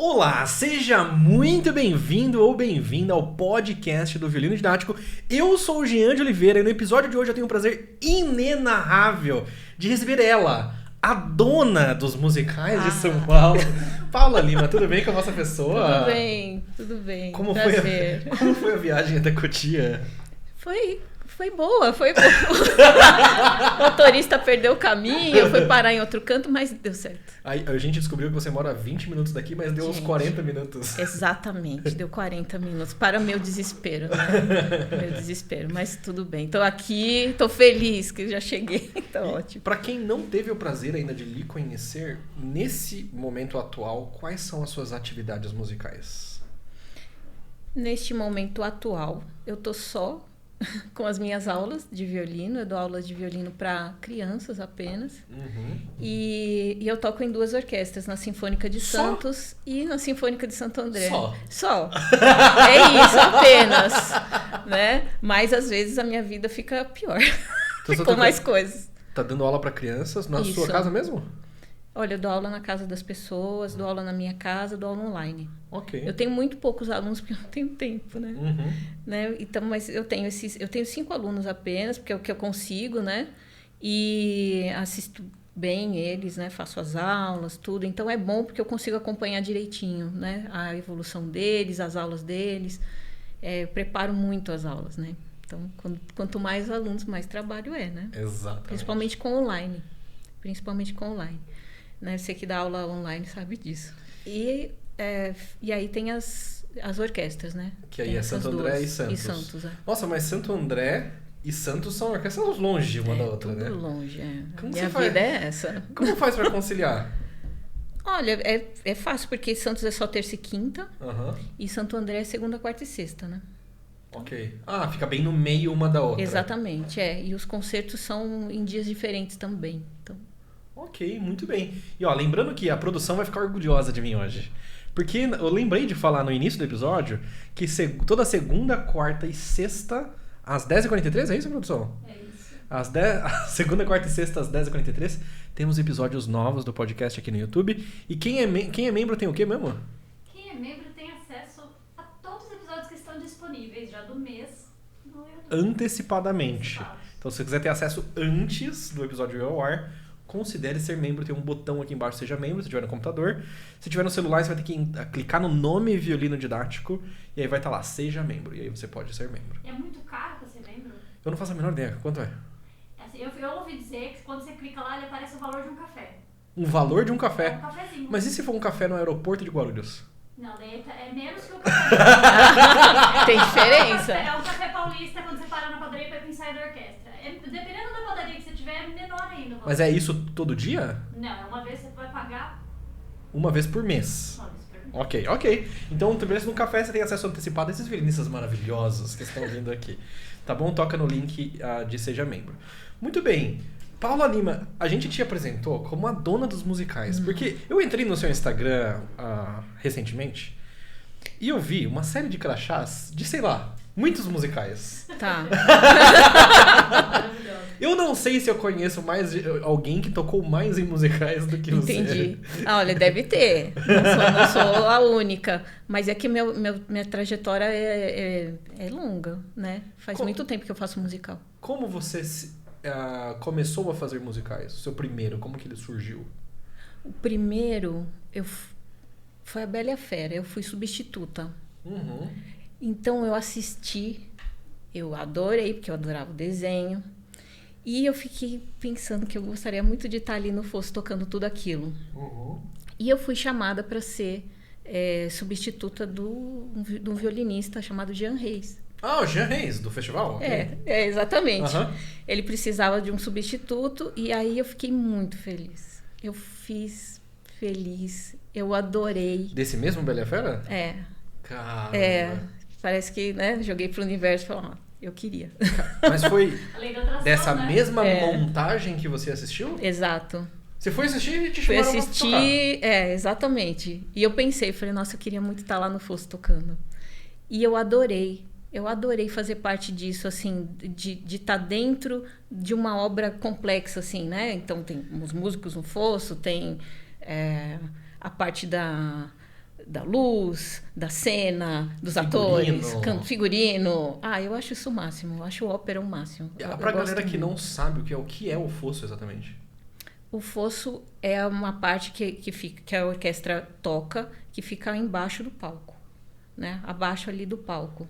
Olá, seja muito bem-vindo ou bem-vinda ao podcast do Violino Didático. Eu sou o Jean de Oliveira e no episódio de hoje eu tenho o prazer inenarrável de receber ela, a dona dos musicais de São Paulo, Paula Lima. Tudo bem com a vossa pessoa? Tudo bem. Como Prazer. como foi a viagem até Cotia? Foi boa. O motorista perdeu o caminho, foi parar em outro canto, mas deu certo. Aí, a gente descobriu que você mora a 20 minutos daqui, mas deu uns 40 minutos. Exatamente, deu 40 minutos para meu desespero, né? Meu desespero, mas tudo bem. Tô aqui, tô feliz que já cheguei, tá ótimo. Para quem não teve o prazer ainda de lhe conhecer, nesse momento atual, quais são as suas atividades musicais? Neste momento atual, eu tô só com as minhas aulas de violino. Eu dou aulas de violino para crianças apenas. Uhum. E eu toco em duas orquestras, na Sinfônica de Santos e na Sinfônica de Santo André. Só. É isso, apenas. Né? Mas às vezes a minha vida fica pior. Então, com mais coisas. Tá dando aula para crianças na Isso. sua casa mesmo? Olha, eu dou aula na casa das pessoas, dou aula na minha casa, dou aula online. Ok. Eu tenho muito poucos alunos porque eu não tenho tempo, né? Uhum. Né? Então, mas eu tenho 5 alunos apenas, porque é o que eu consigo, né? E assisto bem eles, né? Faço as aulas, tudo. Então é bom porque eu consigo acompanhar direitinho, né? A evolução deles, as aulas deles. Eu preparo muito as aulas, né? Então, quanto mais alunos, mais trabalho né? Exatamente. Principalmente com online. Né? Você que dá aula online sabe disso. E aí tem as orquestras, né? Que aí tem é Santo André duas. e Santos. E Santos, Nossa, mas Santo André e Santos são orquestras longe uma da outra, tudo né? longe, Como Minha você faz? vida é essa. Como faz pra conciliar? Olha, é fácil, porque Santos é só terça e quinta, Aham. e Santo André é segunda, quarta e sexta, né? Ok. Ah, fica bem no meio uma da outra. Exatamente, e os concertos são em dias diferentes também, então... Ok, muito bem. E ó, lembrando que a produção vai ficar orgulhosa de mim hoje. Porque eu lembrei de falar no início do episódio que toda segunda, quarta e sexta, às 10h43, é isso, produção? É isso. Segunda, quarta e sexta, às 10h43, temos episódios novos do podcast aqui no YouTube. E quem é membro tem o quê mesmo? Quem é membro tem acesso a todos os episódios que estão disponíveis já do mês no YouTube. Antecipadamente. Exato. Então, se você quiser ter acesso antes do episódio ir ao ar, considere ser membro. Tem um botão aqui embaixo, seja membro, se tiver no computador. Se tiver no celular, você vai ter que clicar no nome Violino Didático e aí vai estar lá, seja membro. E aí você pode ser membro. É muito caro pra ser membro? Eu não faço a menor ideia. Quanto é? Assim, eu ouvi dizer que quando você clica lá, ele aparece o valor de um café. Um valor de um É café. um cafezinho. Mas e se for um café no aeroporto de Guarulhos? Não, daí é menos que o café. Tem diferença. É um café paulista quando você para na padaria para ensaio da orquestra. Dependendo da padaria que você tiver, é menor ainda o valor. Mas é isso todo dia? Não, é uma vez você vai pagar Uma vez por mês. uma vez por mês. Ok. Então, beleza, no café você tem acesso antecipado a esses violinistas maravilhosos que estão vindo aqui. Tá bom? Toca no link de Seja Membro. Muito bem. Paula Lima, a gente te apresentou como a dona dos musicais. Porque eu entrei no seu Instagram recentemente e eu vi uma série de crachás de, sei lá, muitos musicais. Tá. Maravilhoso. Eu não sei se eu conheço mais alguém que tocou mais em musicais do que você. Entendi. Olha, deve ter. Não sou a única. Mas é que minha trajetória é longa, né? Faz muito tempo que eu faço musical. Como você começou a fazer musicais? O seu primeiro, como que ele surgiu? O primeiro foi a Bela e a Fera. Eu fui substituta. Uhum. Então eu assisti, eu adorei, porque eu adorava o desenho. E eu fiquei pensando que eu gostaria muito de estar ali no fosso tocando tudo aquilo. Uhum. E eu fui chamada para ser substituta de um violinista chamado Jean Reis. Ah, o Jean Reis, do festival? Ok. Exatamente. Aham. Ele precisava de um substituto e aí eu fiquei muito feliz. Eu fiz feliz, eu adorei. Desse mesmo Bela e a Fera? Caramba. Parece que, né, joguei pro universo e falei, eu queria. Mas foi A lei da atração, dessa né? mesma montagem que você assistiu? Exato. Você foi assistir e te Fui chamaram pra assistir, exatamente. E eu pensei, falei, nossa, eu queria muito estar lá no fosso tocando. E eu adorei fazer parte disso, assim, de estar dentro de uma obra complexa, assim, né? Então, tem os músicos no fosso, tem a parte da luz, da cena, dos Figurino. atores, figurino. Eu acho isso o máximo. Eu acho ópera o máximo. Pra galera que não sabe o que é o fosso exatamente. O fosso é uma parte que a orquestra toca, que fica embaixo do palco, né? Abaixo ali do palco.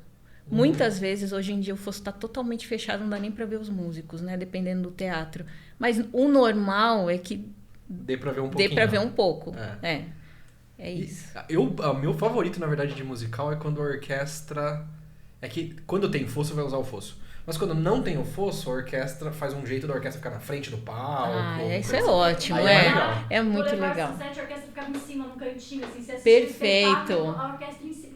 Muitas vezes, hoje em dia, o fosso está totalmente fechado, não dá nem para ver os músicos, né? Dependendo do teatro. Mas o normal é que dê para ver um pouquinho. Dê para ver um pouco. É isso. O meu favorito, na verdade, de musical é quando a orquestra... É que quando tem fosso, vai usar o fosso. Mas quando não tem o fosso, a orquestra faz um jeito da orquestra ficar na frente do palco. Isso é ótimo. É muito legal. A orquestra ficava em cima, num cantinho, assim. Você Perfeito. A orquestra em cima.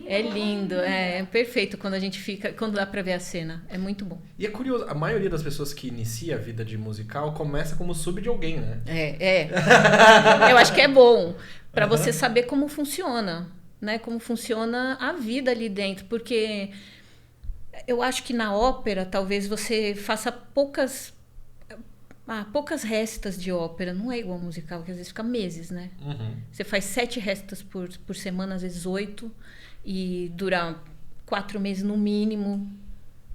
É lindo, é perfeito quando dá pra ver a cena. É muito bom. E é curioso, a maioria das pessoas que inicia a vida de musical começa como sub de alguém, né? Eu acho que é bom pra você saber como funciona, né? Como funciona a vida ali dentro. Porque eu acho que na ópera, talvez você faça poucas restas de ópera. Não é igual ao musical, que às vezes fica meses, né? Você faz 7 restas por semana, às vezes 8. E dura 4 meses no mínimo,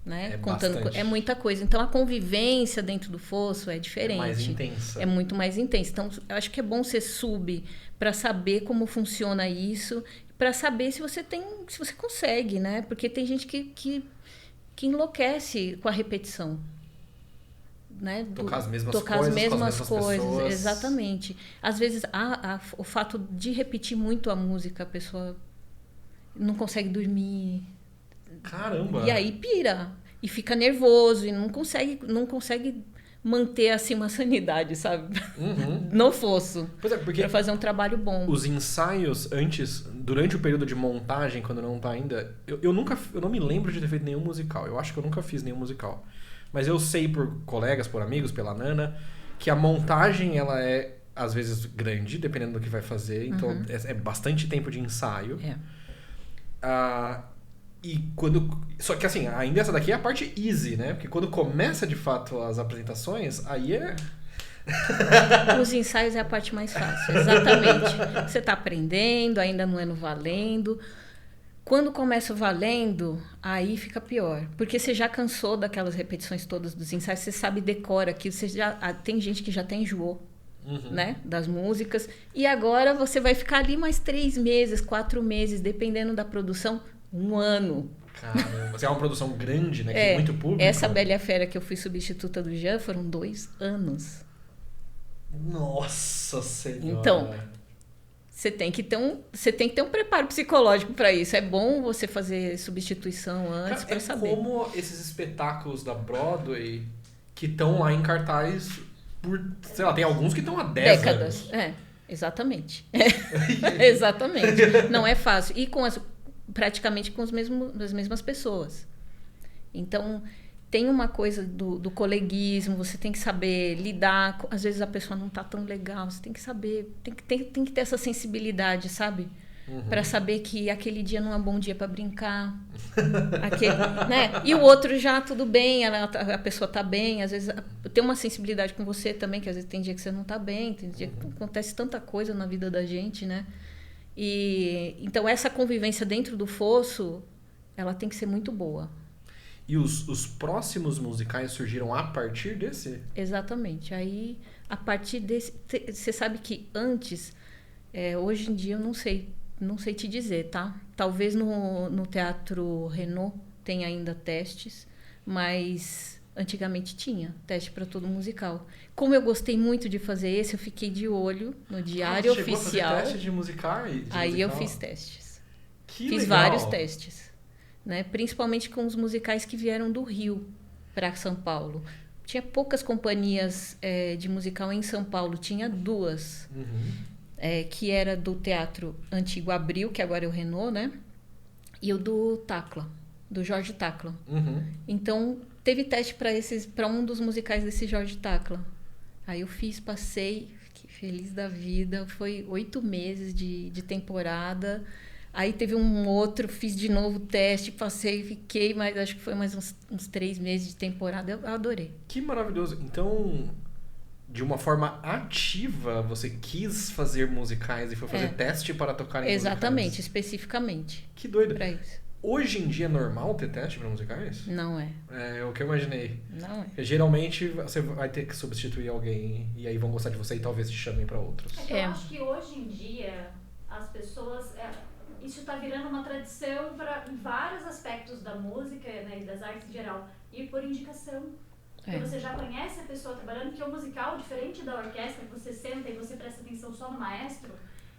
né? Bastante. É muita coisa. Então a convivência dentro do fosso é diferente. É mais intensa. É muito mais intensa. Então eu acho que é bom ser sub para saber como funciona isso, para saber se você consegue, né? Porque tem gente que enlouquece com a repetição. Né? Tocar as mesmas coisas, com as mesmas pessoas. Exatamente. Às vezes o fato de repetir muito a música, a pessoa não consegue dormir. Caramba! E aí pira. E fica nervoso. E não consegue manter assim uma sanidade, sabe? No fosso. Pois é, porque pra fazer um trabalho bom. Os ensaios durante o período de montagem, quando não tá ainda... Eu não me lembro de ter feito nenhum musical. Eu acho que eu nunca fiz nenhum musical. Mas eu sei por colegas, por amigos, pela Nana, que a montagem, ela é, às vezes, grande, dependendo do que vai fazer. Então, é bastante tempo de ensaio. Só que assim, ainda essa daqui é a parte easy, né? Porque quando começa de fato as apresentações, aí é... Os ensaios é a parte mais fácil, exatamente. Você tá aprendendo, ainda não é no valendo. Quando começa o valendo, aí fica pior. Porque você já cansou daquelas repetições todas dos ensaios, você sabe, decora aquilo. Tem gente que já até enjoou, né? Das músicas. E agora você vai ficar ali mais 3 meses, 4 meses, dependendo da produção, 1 ano. Caramba, você é uma produção grande, né? Que tem muito público. Essa Bela e a Fera que eu fui substituta do Jean foram 2 anos. Nossa Senhora! Então, você tem que ter um preparo psicológico para isso. É bom você fazer substituição antes para saber. É como esses espetáculos da Broadway que estão lá em cartaz por, sei lá, tem alguns que estão há 10 décadas. anos. Exatamente. Exatamente. Não é fácil. E praticamente com as mesmas pessoas. Então, tem uma coisa do coleguismo, você tem que saber lidar. Às vezes a pessoa não tá tão legal, você tem que saber, tem que ter essa sensibilidade, sabe? Para saber que aquele dia não é um bom dia para brincar. Né? E o outro já tudo bem, a pessoa tá bem, às vezes tem uma sensibilidade com você também, que às vezes tem dia que você não tá bem, tem dia que acontece tanta coisa na vida da gente, né? E então essa convivência dentro do fosso, ela tem que ser muito boa. E os próximos musicais surgiram a partir desse? Exatamente. Aí, a partir desse... Você sabe que antes, hoje em dia eu não sei te dizer, tá? Talvez no Teatro Renault tenha ainda testes, mas antigamente tinha teste para todo musical. Como eu gostei muito de fazer esse, eu fiquei de olho no Diário Oficial. Oficial. Chegou a fazer teste de musical? Aí eu fiz testes. Que fiz legal. Vários testes. Né? Principalmente com os musicais que vieram do Rio para São Paulo. Tinha poucas companhias de musical em São Paulo, tinha 2. Que era do Teatro Antigo Abril, que agora é o Renault, né? E o do Tacla, do Jorge Tacla. Então, teve teste para um dos musicais desse Jorge Tacla. Aí eu fiz, passei, fiquei feliz da vida. Foi 8 meses de temporada. Aí teve um outro, fiz de novo o teste, passei, fiquei, mas acho que foi mais uns 3 meses de temporada. Eu adorei. Que maravilhoso. Então, de uma forma ativa, você quis fazer musicais e foi fazer teste para tocar em Exatamente, musicais. especificamente. Que doido. Pra isso. Hoje em dia é normal ter teste para musicais? Não é. É o que eu imaginei. Não é. Porque geralmente você vai ter que substituir alguém e aí vão gostar de você e talvez te chamem para outros. Eu acho que hoje em dia as pessoas... isso está virando uma tradição para vários aspectos da música, né, e das artes em geral. Ir por indicação. Porque você já conhece a pessoa trabalhando, porque o musical, diferente da orquestra, que você senta e você presta atenção só no maestro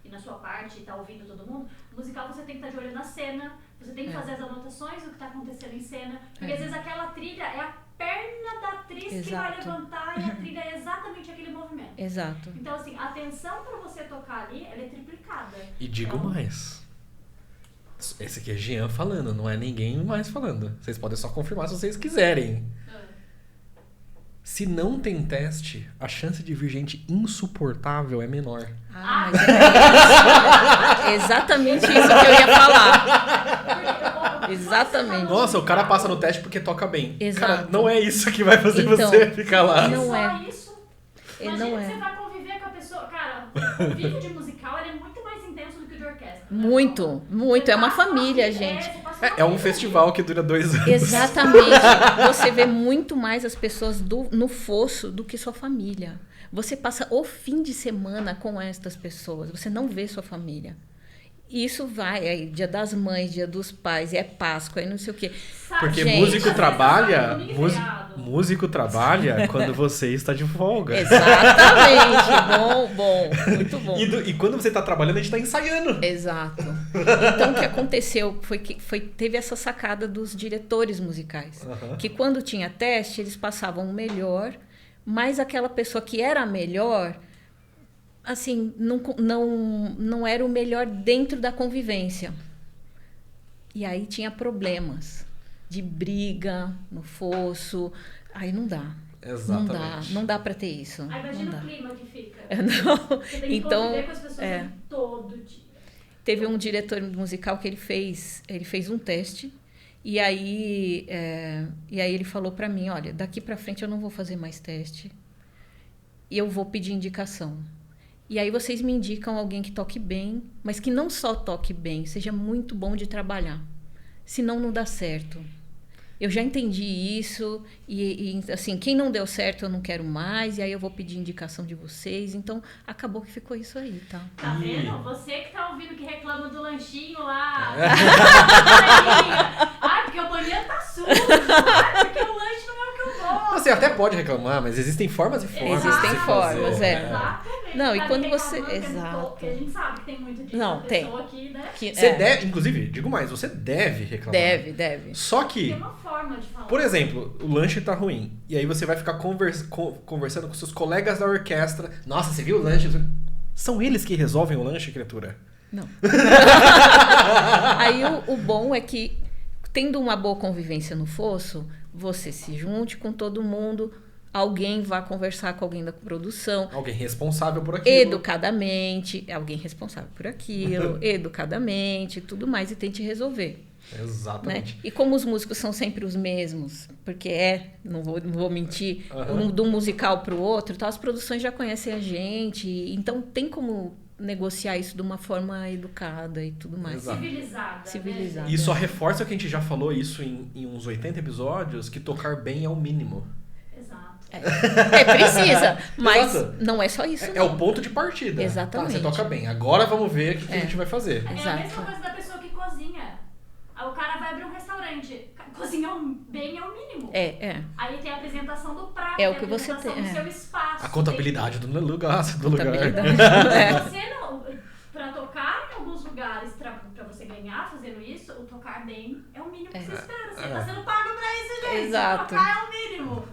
e na sua parte e tá ouvindo todo mundo, o musical você tem que estar de olho na cena, você tem que fazer as anotações do que está acontecendo em cena, porque às vezes aquela trilha é a perna da atriz que vai levantar e a trilha é exatamente aquele movimento. Exato. Então, assim, a atenção para você tocar ali, ela é triplicada. E digo mais. Esse aqui é Jean falando, não é ninguém mais falando. Vocês podem só confirmar se vocês quiserem. Se não tem teste, a chance de vir gente insuportável é menor. Mas é exatamente isso que eu ia falar. Exatamente. Nossa, o cara passa no teste porque toca bem. Exato. Cara, não é isso que vai fazer Então, você ficar lá. não é. Só isso. Imagina Não que é. você vai conviver com a pessoa. Cara, o convívio de musical ele é muito mais intenso do que o de orquestra. Muito, muito. É uma família, gente. É um festival que dura 2 anos. Exatamente. Você vê muito mais as pessoas no fosso do que sua família. Você passa o fim de semana com estas pessoas. Você não vê sua família. Isso vai, aí, Dia das Mães, Dia dos Pais, é Páscoa, e não sei o quê. Porque Gente, músico trabalha, feriado. músico trabalha quando você está de folga. Exatamente. Bom, muito bom. E quando você está trabalhando, a gente está ensaiando. Exato. Então, o que aconteceu foi que teve essa sacada dos diretores musicais. Que quando tinha teste, eles passavam o melhor, mas aquela pessoa que era a melhor, assim, não era o melhor dentro da convivência. E aí tinha problemas de briga no fosso. Aí não dá. Exatamente. Não dá para ter isso. Aí Não imagina dá. o clima que fica. Não. Você tem que conviver com as pessoas todo dia. Teve um diretor musical que ele fez um teste e aí ele falou para mim, olha, daqui para frente eu não vou fazer mais teste e eu vou pedir indicação. E aí vocês me indicam alguém que toque bem, mas que não só toque bem, seja muito bom de trabalhar. Senão não dá certo. Eu já entendi isso e assim, quem não deu certo eu não quero mais, e aí eu vou pedir indicação de vocês. Então, acabou que ficou isso aí, tá? Tá vendo? Você que tá ouvindo que reclama do lanchinho lá. Ai, porque o banheiro tá sujo. Ai, porque o lanche não é o que eu gosto. Você até pode reclamar, mas existem formas e formas. de Existem se formas, fazer. Exatamente. Não, e Tá quando me você... reclamando, Exato. Porque a gente sabe que tem muito disso. Não, tem. Pessoa aqui, né? Você deve, inclusive, digo mais, você deve reclamar. Deve. Só que, Tem uma forma de falar. por exemplo, o lanche tá ruim. E aí você vai ficar conversando com seus colegas da orquestra. Nossa, você viu o lanche? São eles que resolvem o lanche, criatura? Não. Aí o bom é que, tendo uma boa convivência no fosso, você se junte com todo mundo, alguém vá conversar com alguém da produção. Alguém responsável por aquilo. Educadamente, alguém responsável por aquilo, educadamente, tudo mais, e tente resolver. Exatamente. Né? E como os músicos são sempre os mesmos, porque não vou mentir, de um musical para o outro, então as produções já conhecem a gente, então tem como negociar isso de uma forma educada e tudo mais. Exato. Civilizada. E só reforça que a gente já falou isso em uns 80 episódios, que tocar bem é o mínimo. Exato. Precisa, mas Exato. não é só isso. É o ponto de partida. Exatamente. Tá, você toca bem. Agora vamos ver o que a gente vai fazer. É a Exato. mesma coisa da pessoa que cozinha. Aí o cara vai abrir um restaurante. Cozinhar bem é o mínimo. Aí tem a apresentação do prato, É o tem que a você apresentação tem, do seu espaço. A contabilidade do lugar. Contabilidade. Você não, pra tocar em alguns lugares, pra você ganhar fazendo isso, o tocar bem é o mínimo que você espera. Você tá sendo pago pra isso, gente. Exato. Tocar é o mínimo.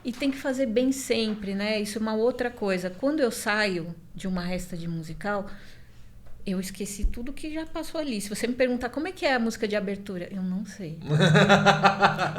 E tem que fazer bem sempre, né? Isso é uma outra coisa. Quando eu saio de uma resta de musical, eu esqueci tudo que já passou ali. Se você me perguntar como é que é a música de abertura, eu não sei.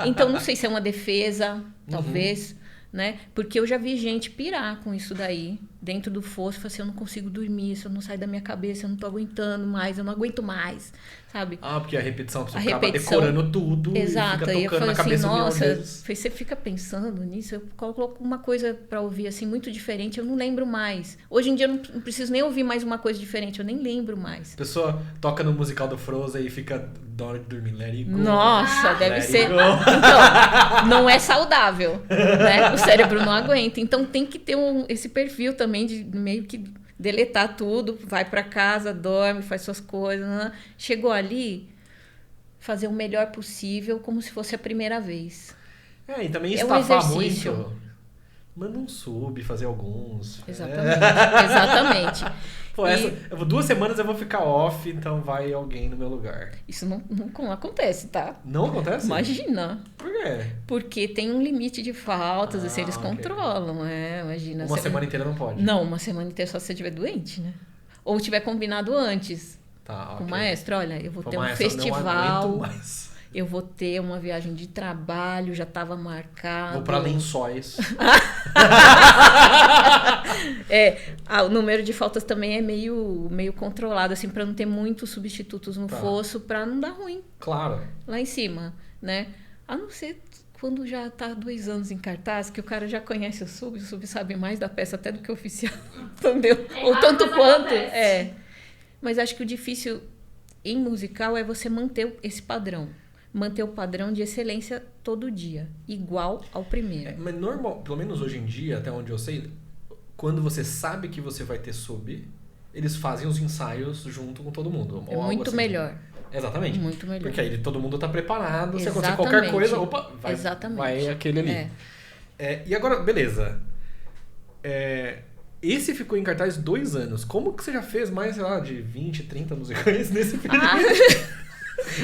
Então, não sei se é uma defesa, talvez, né? Porque eu já vi gente pirar com isso daí, dentro do fosso, falar assim, eu não consigo dormir, isso não sai da minha cabeça, eu não tô aguentando mais, eu não aguento mais, sabe? Ah, porque a repetição, você A acaba repetição, decorando tudo exato, e fica aí eu tocando falei na assim, cabeça um milhão de nossa, vezes. você fica pensando nisso, eu coloco uma coisa pra ouvir assim muito diferente, eu não lembro mais. Hoje em dia eu não preciso nem ouvir mais uma coisa diferente, eu nem lembro mais. A pessoa toca no musical do Frozen e fica da hora de dormir. Let it go. Nossa, deve Let it ser. go. Então, não é saudável, né? O cérebro não aguenta. Então tem que ter esse perfil também de meio que deletar tudo, vai pra casa, dorme, faz suas coisas. Né? Chegou ali, fazer o melhor possível, como se fosse a primeira vez. E também É um estafar exercício. muito. Manda um sub, fazer alguns. Exatamente, exatamente. Pô, 2 semanas eu vou ficar off, então vai alguém no meu lugar. Isso não acontece, tá? Não acontece? Imagina. Por quê? Porque tem um limite de faltas, assim, eles ok. controlam, imagina. Uma semana inteira não pode. Não, uma semana inteira só se você estiver doente, né? Ou tiver combinado antes Tá, com o ok. maestro, olha, eu vou Pô, ter um maestro, eu não festival, aguento mais. eu vou ter uma viagem de trabalho, já estava marcado. Vou pra Lençóis. O número de faltas também é meio controlado, assim, para não ter muitos substitutos no fosso, para não dar ruim Claro. lá em cima, né? A não ser quando já tá 2 anos em cartaz, que o cara já conhece o sub sabe mais da peça até do que o oficial, entendeu? Ou tanto quanto. Mas acho que o difícil em musical é você manter esse padrão. Manter o padrão de excelência todo dia, igual ao primeiro. Mas normal, pelo menos hoje em dia, até onde eu sei, quando você sabe que você vai ter sub, eles fazem os ensaios junto com todo mundo. É ou algo muito assim. melhor. Exatamente. Muito melhor. Porque aí todo mundo tá preparado, se acontecer Exatamente. qualquer coisa, opa, Exatamente. vai aquele ali. E agora, beleza. Esse ficou em cartaz 2 anos. Como que você já fez mais, sei lá, de 20, 30 musicais nesse período?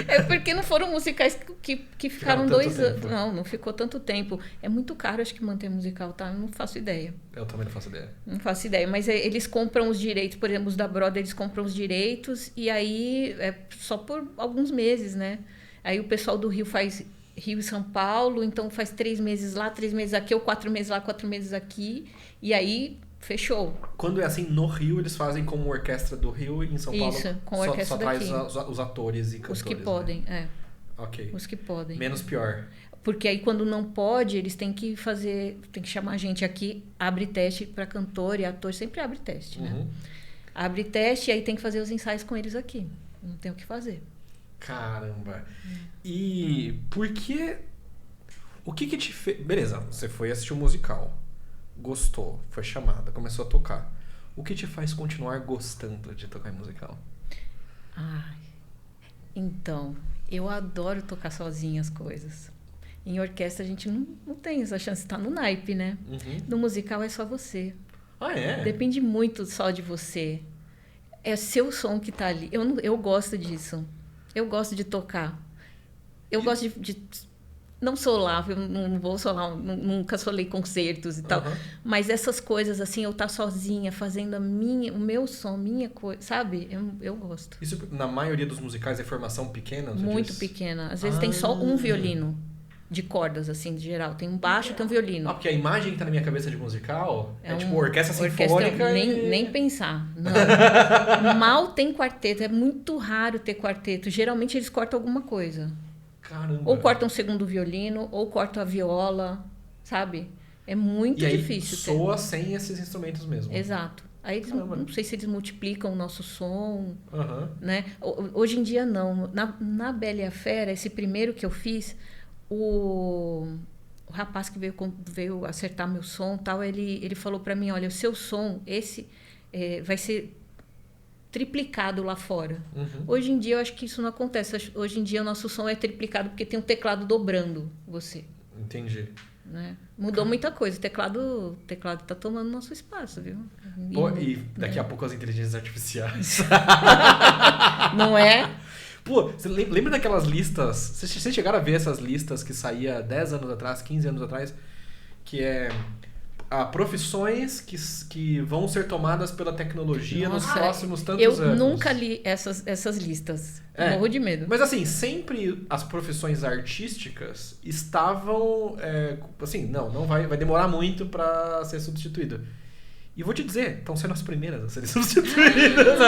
É porque não foram musicais que ficaram tanto 2 anos. tempo. Não ficou tanto tempo. É muito caro, acho que manter musical, tá? Não faço ideia. Eu também não faço ideia. Não faço ideia. Mas eles compram os direitos, por exemplo, os da Broadway, eles compram os direitos e aí é só por alguns meses, né? Aí o pessoal do Rio faz Rio e São Paulo, então faz 3 meses lá, 3 meses aqui, ou 4 meses lá, 4 meses aqui. E aí fechou. Quando é assim, no Rio, eles fazem como orquestra do Rio e em São Paulo Isso, com a só orquestra traz daqui. os atores e cantores. Os que podem, né? Ok. Os que podem. Menos pior. Porque aí quando não pode, eles têm que chamar a gente aqui, abre teste para cantor e ator, sempre abre teste, né? Uhum. Abre teste e aí tem que fazer os ensaios com eles aqui. Não tem o que fazer. Caramba. E por que... O que te fez... Beleza, você foi assistir o musical. Gostou, foi chamada, começou a tocar. O que te faz continuar gostando de tocar em musical? Então, eu adoro tocar sozinha as coisas. Em orquestra a gente não tem essa chance de estar no naipe, né? Uhum. No musical é só você. É? Depende muito só de você. É seu som que tá ali. Eu gosto disso. Eu gosto de tocar. Eu gosto de não solar, eu não vou solar, nunca solei concertos e tal. Uhum. Mas essas coisas, assim, eu estar sozinha, fazendo o meu som, minha coisa, sabe? Eu gosto. Isso, na maioria dos musicais, é formação pequena? Você Muito diz? pequena. Às vezes tem só um violino de cordas, assim, de geral. Tem um baixo e tem um violino. Porque a imagem que tá na minha cabeça de musical é tipo orquestra orquestra, sinfônica nem pensar. Não. Mal tem quarteto. É muito raro ter quarteto. Geralmente eles cortam alguma coisa. Caramba. Ou cortam um segundo violino, ou cortam a viola, sabe? É muito e aí difícil ter. soa sem esses instrumentos mesmo. Exato. Aí eles, não sei se eles multiplicam o nosso som, Uhum. né? Hoje em dia não. Na Bela e a Fera, esse primeiro que eu fiz, o rapaz que veio acertar meu som, tal, ele falou para mim, olha, o seu som, esse vai ser triplicado lá fora. Uhum. Hoje em dia eu acho que isso não acontece. Hoje em dia o nosso som é triplicado porque tem um teclado dobrando você. Entendi. Né? Mudou muita coisa. O teclado tá tomando nosso espaço, viu? Pô, e daqui a pouco as inteligências artificiais. Não é? Pô, você lembra daquelas listas? Vocês chegaram a ver essas listas que saía 10 anos atrás, 15 anos atrás? Que é profissões que vão ser tomadas pela tecnologia nos próximos tantos anos. Eu nunca li essas listas. Morro de medo. Mas assim, sempre as profissões artísticas estavam... assim, não vai demorar muito para ser substituído. E vou te dizer, estão sendo as primeiras a serem substituídas.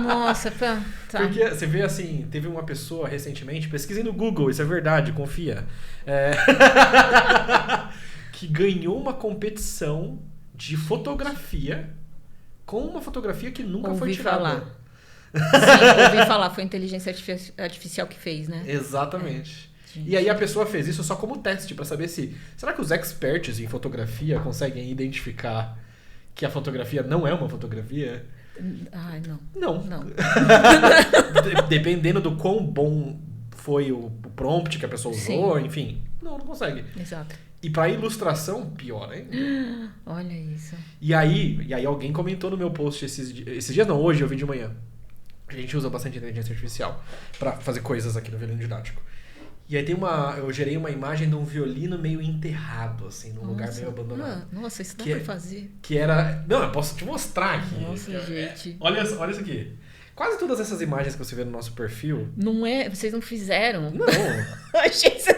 Nossa, tá. Porque você vê assim, teve uma pessoa recentemente, pesquisem no Google, isso é verdade, confia. Que ganhou uma competição de fotografia com uma fotografia que nunca foi tirada. Sim, ouvi falar, foi a inteligência artificial que fez, né? Exatamente. E aí a pessoa fez isso só como teste, pra saber se... Será que os experts em fotografia conseguem identificar que a fotografia não é uma fotografia? Ai, não. Não. Dependendo do quão bom foi o prompt que a pessoa usou, sim, enfim. Não consegue. Exato. E pra ilustração, pior, hein? Olha isso. E aí alguém comentou no meu post esses dias não, hoje eu vi de manhã. A gente usa bastante inteligência artificial pra fazer coisas aqui no violino didático. E aí eu gerei uma imagem de um violino meio enterrado, assim, num lugar meio abandonado. Nossa, isso dá pra fazer. Que era... Não, eu posso te mostrar aqui. Nossa, gente. Olha isso aqui. Quase todas essas imagens que você vê no nosso perfil... Não é? Vocês não fizeram? Não. Achei que você...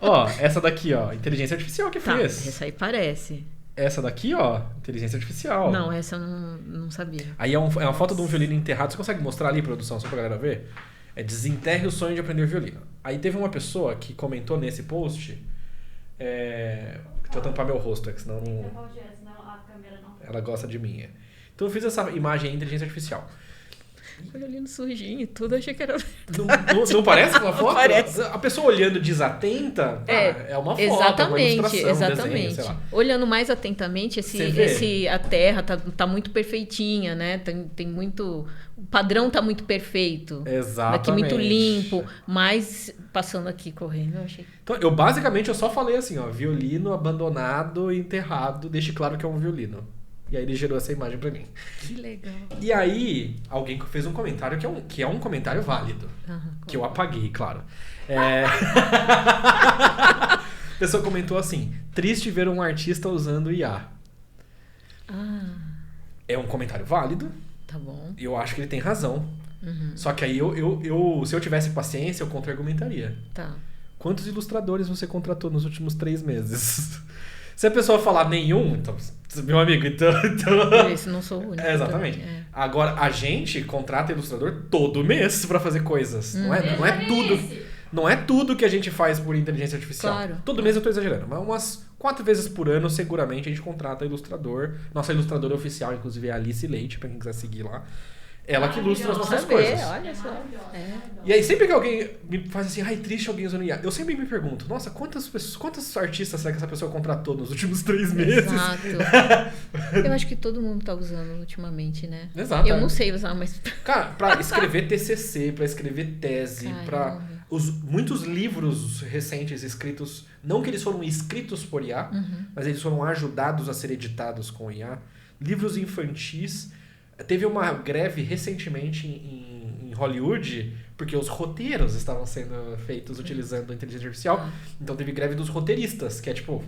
Ó, essa daqui, ó, inteligência artificial que fez. Essa aí parece. Essa daqui, ó, inteligência artificial. Não, essa eu não sabia. Aí é uma foto de um violino enterrado. Você consegue mostrar ali, produção, só pra galera ver? É desenterre o sonho de aprender violino. Aí teve uma pessoa que comentou nesse post... Deixa eu tampar meu rosto, é que senão não... a câmera não... Ela gosta de mim. Então eu fiz essa imagem em inteligência artificial. Olhando sujinho e tudo, achei que era... Não parece uma foto? Parece. A pessoa olhando desatenta, é uma foto, uma ilustração, exatamente. Um desenho, sei lá. Olhando mais atentamente, a terra tá muito perfeitinha, né? Tem muito... O padrão tá muito perfeito. Exatamente. Daqui muito limpo, mas passando aqui correndo, eu achei... Então, eu só falei assim, ó, violino abandonado e enterrado, deixe claro que é um violino. E aí ele gerou essa imagem pra mim. Que legal. E aí, alguém fez um comentário que é um comentário válido. Que eu apaguei, claro. A pessoa comentou assim: triste ver um artista usando IA. É um comentário válido. Tá bom. Eu acho que ele tem razão. Só que aí se eu tivesse paciência, eu contra-argumentaria. Tá. Quantos ilustradores você contratou nos últimos 3 meses? Se a pessoa falar nenhum, então, meu amigo, então... Esse não sou o único. Exatamente. Também, Agora, a gente contrata ilustrador todo mês pra fazer coisas. Não é tudo. Não é tudo que a gente faz por inteligência artificial. Claro. Todo mês eu tô exagerando, mas umas 4 vezes por ano, seguramente, a gente contrata ilustrador. Nossa ilustradora oficial, inclusive, é a Alice Leite, pra quem quiser seguir lá. Ela que ilustra as nossas coisas. Olha só. E aí, sempre que alguém me faz assim, ai, triste alguém usando IA, eu sempre me pergunto, nossa, quantos artistas será que essa pessoa contratou nos últimos 3 meses? Exato. Eu acho que todo mundo tá usando ultimamente, né? Exato. Eu não sei usar, mas... Cara, pra escrever TCC, pra escrever tese, pra... Muitos livros recentes escritos, não que eles foram escritos por IA, mas eles foram ajudados a ser editados com IA. Livros infantis. Teve uma greve recentemente em Hollywood, porque os roteiros estavam sendo feitos utilizando a inteligência artificial. Então teve greve dos roteiristas, que é tipo...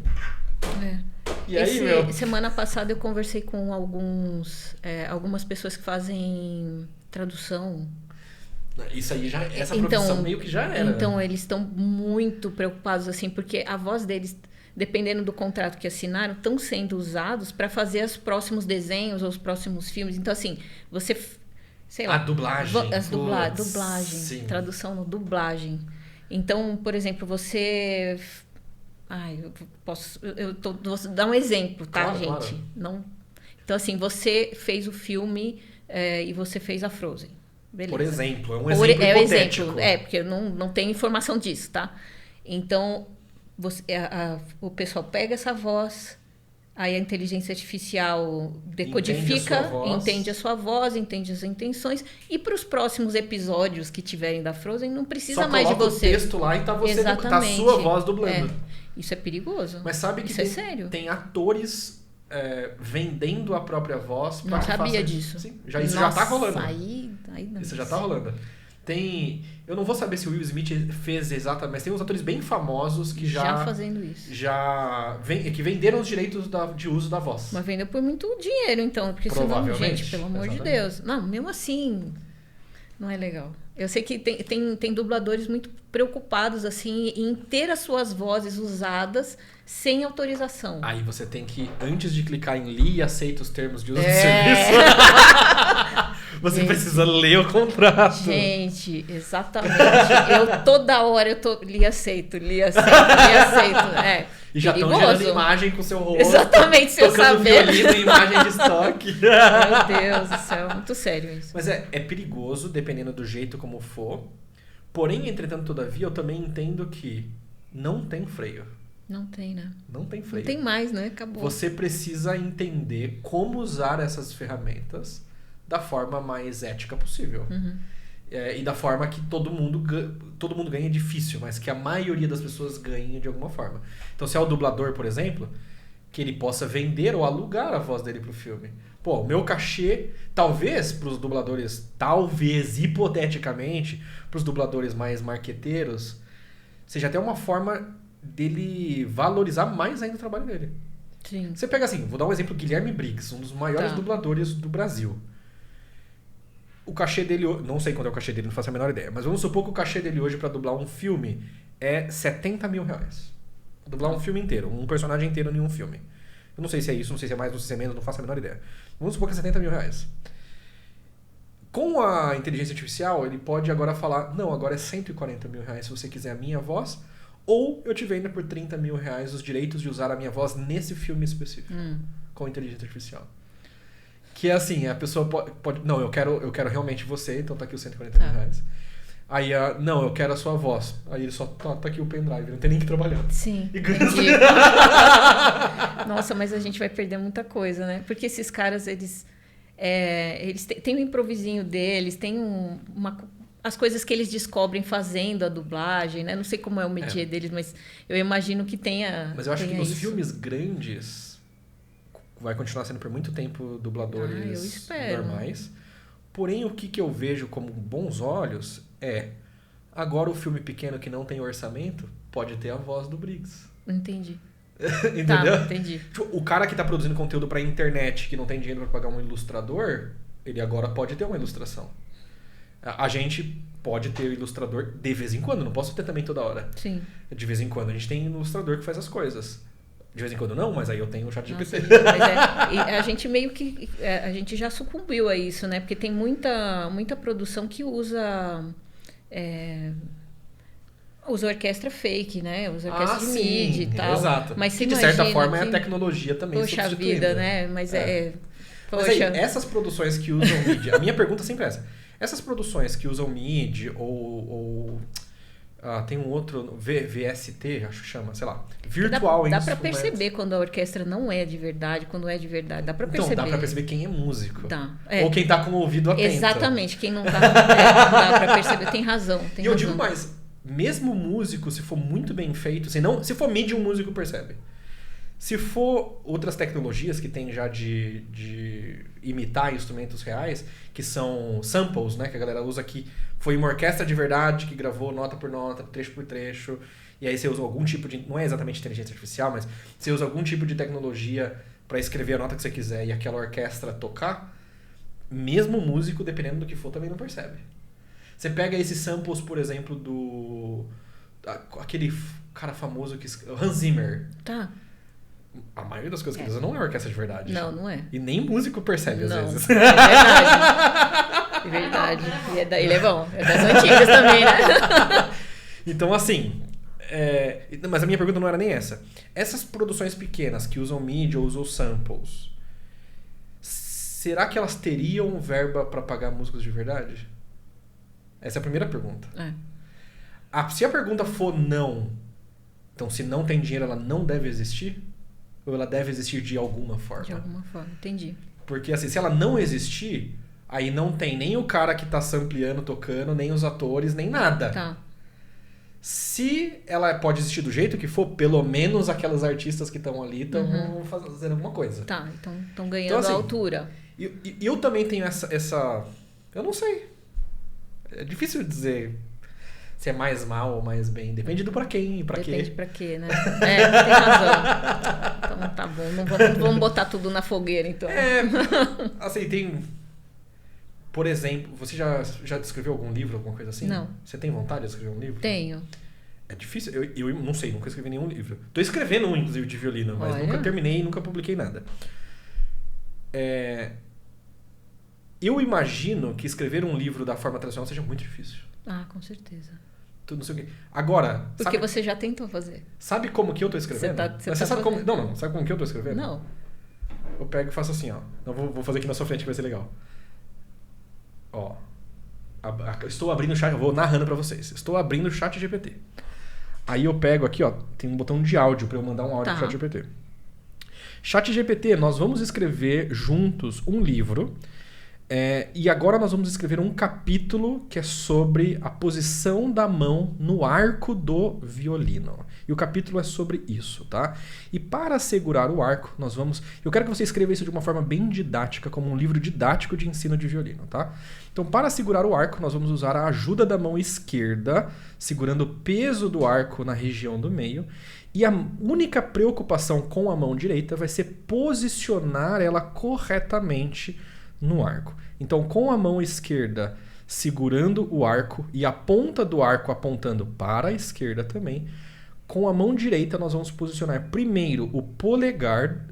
E aí, semana passada eu conversei com algumas pessoas que fazem tradução. Isso aí já... Essa profissão meio que já era. Então eles estão muito preocupados, assim, porque a voz deles... dependendo do contrato que assinaram, estão sendo usados para fazer os próximos desenhos ou os próximos filmes. Então, assim, você... Sei lá. A dublagem. Dublagem. Sim. Tradução no dublagem. Então, por exemplo, você... vou dar um exemplo, tá, claro, gente? Claro. Não... Então, assim, você fez o filme e você fez a Frozen. Beleza. Por exemplo, é um exemplo hipotético. Porque eu não tenho informação disso, tá? Então... o pessoal pega essa voz, aí a inteligência artificial decodifica, entende a sua voz, entende as intenções, e para os próximos episódios que tiverem da Frozen, não precisa mais de você. Só coloca o texto lá e tá tá a sua voz dublando. Isso é perigoso. Mas sabe que isso é sério. Tem atores vendendo a própria voz para não sabia disso. Sim, isso já tá rolando. Aí não. Isso já tá rolando. Eu não vou saber se o Will Smith fez exatamente, mas tem uns atores bem famosos que já fazendo isso. Que venderam os direitos de uso da voz. Mas vendeu por muito dinheiro, então. Porque senão, gente, pelo amor de Deus. Não, mesmo assim... Não é legal. Eu sei que tem dubladores muito preocupados, assim, em ter as suas vozes usadas sem autorização. Aí você tem que, antes de clicar em li e aceita os termos de uso do serviço, você precisa ler o contrato. Gente, exatamente. Toda hora eu tô li, aceito. E já estão gerando imagem com o seu rosto. Exatamente, sem eu saber. Violino e imagem de estoque. Meu Deus do céu, muito sério isso. Mas é perigoso, dependendo do jeito como for. Porém, entretanto, todavia, eu também entendo que não tem freio. Não tem, né? Não tem freio. Não tem mais, né? Acabou. Você precisa entender como usar essas ferramentas da forma mais ética possível. Uhum. E da forma que todo mundo ganha é difícil, mas que a maioria das pessoas ganha de alguma forma. Então, se é o dublador, por exemplo, que ele possa vender ou alugar a voz dele pro filme. Pô, o meu cachê, talvez pros dubladores, hipoteticamente, pros dubladores mais marqueteiros, seja até uma forma dele valorizar mais ainda o trabalho dele. Sim. Você pega assim, vou dar um exemplo, Guilherme Briggs, um dos maiores dubladores do Brasil. O cachê dele, não sei quanto é o cachê dele, não faço a menor ideia, mas vamos supor que o cachê dele hoje pra dublar um filme é R$70 mil. Dublar um filme inteiro, um personagem inteiro em um filme. Eu não sei se é isso, não sei se é mais, não sei se é menos, não faço a menor ideia. Vamos supor que é R$70 mil. Com a inteligência artificial, ele pode agora falar, não, agora é R$140 mil se você quiser a minha voz, ou eu te vendo por R$30 mil os direitos de usar a minha voz nesse filme específico, com inteligência artificial. Que é assim, a pessoa pode não, eu quero realmente você, então tá aqui os R$140 mil. Aí, não, eu quero a sua voz. Aí ele só, tá aqui o pendrive, não tem nem que trabalhar. Sim, entendi. Nossa, mas a gente vai perder muita coisa, né? Porque esses caras, eles têm um improvisinho deles, tem as coisas que eles descobrem fazendo a dublagem, né? Não sei como é o métier deles, mas eu imagino que tenha. Mas eu acho que nos filmes grandes vai continuar sendo por muito tempo dubladores normais. Porém, o que eu vejo como bons olhos agora o filme pequeno que não tem orçamento pode ter a voz do Briggs. Entendi. Entendeu? Tá, entendi. Tipo, o cara que tá produzindo conteúdo pra internet, que não tem dinheiro pra pagar um ilustrador, ele agora pode ter uma ilustração. A gente pode ter o ilustrador de vez em quando, não posso ter também toda hora. Sim. De vez em quando a gente tem ilustrador que faz as coisas. De vez em quando não, mas aí eu tenho o ChatGPT. E a gente meio que... a gente já sucumbiu a isso, né? Porque tem muita produção que usa orquestra fake, né? Usa orquestra de MIDI e tal. Exato. Mas que de certa forma é a tecnologia também poxa substituindo. vida, né? Mas Mas aí, essas produções que usam MIDI... A minha pergunta sempre é essa. Essas produções que usam MIDI ou tem um outro, VST, acho que chama, sei lá, Virtual Dá pra perceber quando a orquestra não é de verdade, quando é de verdade. Dá pra perceber. Então, dá pra perceber quem é músico. Tá. Ou quem tá com o ouvido atento. Exatamente, quem não tá... dá pra perceber, tem razão. E eu digo mais, mesmo músico, se for muito bem feito, se for MIDI, um músico percebe. Se for outras tecnologias que tem já de imitar instrumentos reais, que são samples, né, que a galera usa aqui, foi uma orquestra de verdade que gravou nota por nota, trecho por trecho, e aí você usa algum tipo de... Não é exatamente inteligência artificial, mas você usa algum tipo de tecnologia para escrever a nota que você quiser e aquela orquestra tocar, mesmo o músico, dependendo do que for, também não percebe. Você pega esses samples, por exemplo, aquele cara famoso, Hans Zimmer. Tá. A maioria das coisas que ele usa não é orquestra de verdade. Não é. E nem músico percebe, às vezes. É verdade. Ele é bom. É das antigas também, né? Então, assim... Mas a minha pergunta não era nem essa. Essas produções pequenas que usam MIDI ou usam samples, será que elas teriam verba para pagar músicos de verdade? Essa é a primeira pergunta. Se a pergunta for não, então se não tem dinheiro, ela não deve existir? Ou ela deve existir de alguma forma? De alguma forma, entendi. Porque assim, se ela não existir, aí não tem nem o cara que tá sampleando, tocando, nem os atores, nem nada. Tá. Se ela pode existir do jeito que for, pelo menos aquelas artistas que estão ali estão fazendo alguma coisa. Tá, então estão ganhando então, assim, a altura. E eu também tenho essa... Eu não sei. É difícil dizer se é mais mal ou mais bem. Depende do pra quem e pra quê. Depende pra quê, né? Tem razão. Então tá bom. Não vamos botar tudo na fogueira, então. Assim, Por exemplo, você já escreveu algum livro, alguma coisa assim? Não. Você tem vontade de escrever um livro? Tenho. É difícil. Eu não sei, nunca escrevi nenhum livro. Tô escrevendo um, inclusive, de violino, mas Olha. nunca terminei e nunca publiquei nada. Eu imagino que escrever um livro da forma tradicional seja muito difícil. Ah, com certeza. Tudo não sei o quê. Agora, Porque você já tentou fazer. sabe como que eu tô escrevendo? Mas você sabe como... Não, sabe como que eu tô escrevendo? Não. Eu pego e faço assim, ó. Eu vou fazer aqui na sua frente que vai ser legal. Ó. Estou abrindo o chat, eu vou narrando pra vocês. Estou abrindo o chat GPT. Aí eu pego aqui, ó, tem um botão de áudio pra eu mandar um áudio pro chat GPT. Chat GPT, nós vamos escrever juntos um livro. E agora nós vamos escrever um capítulo que é sobre a posição da mão no arco do violino. E o capítulo é sobre isso, tá? E para segurar o arco, eu quero que você escreva isso de uma forma bem didática, como um livro didático de ensino de violino, tá? Então, para segurar o arco, nós vamos usar a ajuda da mão esquerda, segurando o peso do arco na região do meio. E a única preocupação com a mão direita vai ser posicionar ela corretamente no arco. Então, com a mão esquerda segurando o arco e a ponta do arco apontando para a esquerda também, com a mão direita nós vamos posicionar primeiro o polegar,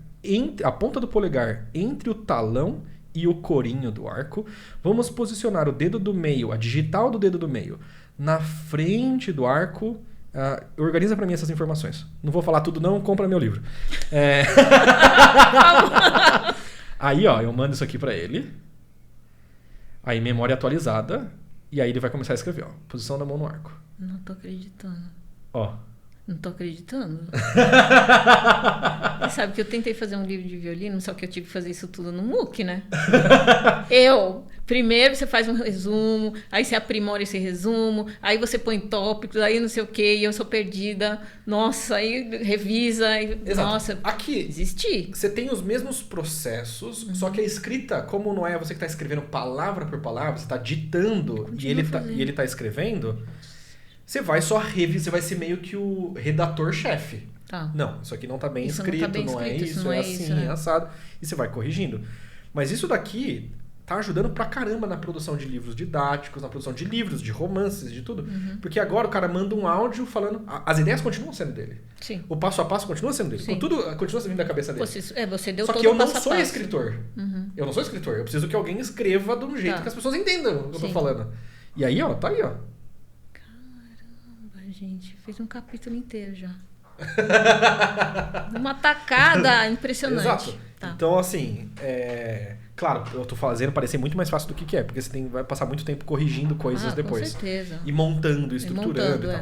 a ponta do polegar entre o talão e o corinho do arco. Vamos posicionar o dedo do meio, a digital do dedo do meio, na frente do arco. Organiza para mim essas informações. Não vou falar tudo não, compra meu livro. Aí, ó, eu mando isso aqui para ele. Aí, memória atualizada. E aí ele vai começar a escrever, ó. Posição da mão no arco. Não tô acreditando. Ó. Não tô acreditando. Você sabe que eu tentei fazer um livro de violino, só que eu tive que fazer isso tudo no MOOC, né? Primeiro você faz um resumo, aí você aprimora esse resumo, aí você põe tópicos, aí não sei o quê, e eu sou perdida. Nossa, aí revisa, aí... Exato. Nossa, aqui desisti. Você tem os mesmos processos, só que a escrita, como não é você que está escrevendo palavra por palavra, você está ditando e ele tá escrevendo, você vai só revisar, você vai ser meio que o redator-chefe. Tá. Não, isso aqui não tá bem escrito, não tá bem não é escrito, isso, não é é assim, isso, é assado. E você vai corrigindo. Mas isso daqui tá ajudando pra caramba na produção de livros didáticos, na produção de livros, de romances, de tudo. Porque agora o cara manda um áudio falando... As ideias continuam sendo dele. Sim. O passo a passo continua sendo dele. Sim. Tudo continua sendo da cabeça dele. Você deu Só todo que eu o não passo a sou passo. escritor. Eu não sou escritor. Eu preciso que alguém escreva de um jeito que as pessoas entendam o que eu tô Sim. falando. E aí, ó, tá aí, ó. Caramba, gente. Fez um capítulo inteiro já. Uma tacada impressionante. Exato. Tá. Então, assim, claro, eu tô fazendo parecer muito mais fácil do que é, porque você vai passar muito tempo corrigindo coisas depois. Com certeza. E montando, estruturando e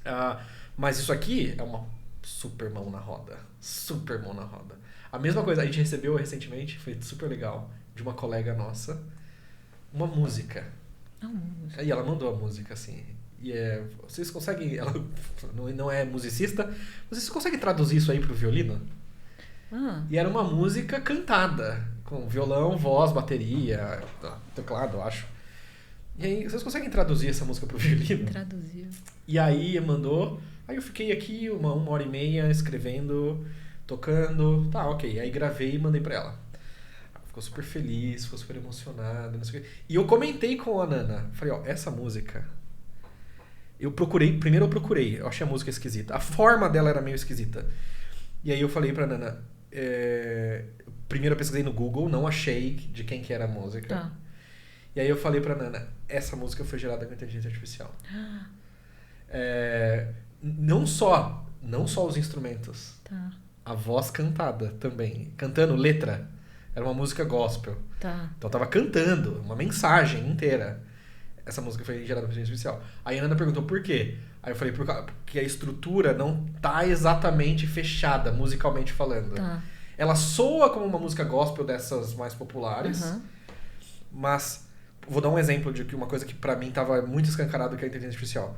tal. Mas isso aqui é uma super mão na roda. Super mão na roda. A mesma coisa, a gente recebeu recentemente, foi super legal, de uma colega nossa, uma música. E ela mandou a música, assim. E vocês conseguem... Ela não é musicista. Vocês conseguem traduzir isso aí pro violino? E era uma música cantada. Com violão, voz, bateria, teclado, eu acho. E aí, vocês conseguem traduzir essa música pro violino? Traduziu. E aí, mandou. Aí eu fiquei aqui uma hora e meia escrevendo, tocando. Tá, ok. Aí gravei e mandei pra ela. Ficou super feliz, ficou super emocionada, não sei o quê. E eu comentei com a Nana. Falei, ó, essa música... Primeiro eu procurei, eu achei a música esquisita. A forma dela era meio esquisita. E aí eu falei pra Nana, primeiro eu pesquisei no Google, não achei de quem que era a música. Tá. E aí eu falei pra Nana, essa música foi gerada com inteligência artificial. Não só os instrumentos, Tá. a voz cantada também. Cantando letra. Era uma música gospel. Tá. Então eu tava cantando uma mensagem inteira. Essa música foi gerada com inteligência artificial. Aí a Nana perguntou por quê. Aí eu falei, porque a estrutura não tá exatamente fechada, musicalmente falando. Tá. Ela soa como uma música gospel dessas mais populares, mas vou dar um exemplo de uma coisa que pra mim tava muito escancarado, que é a inteligência artificial.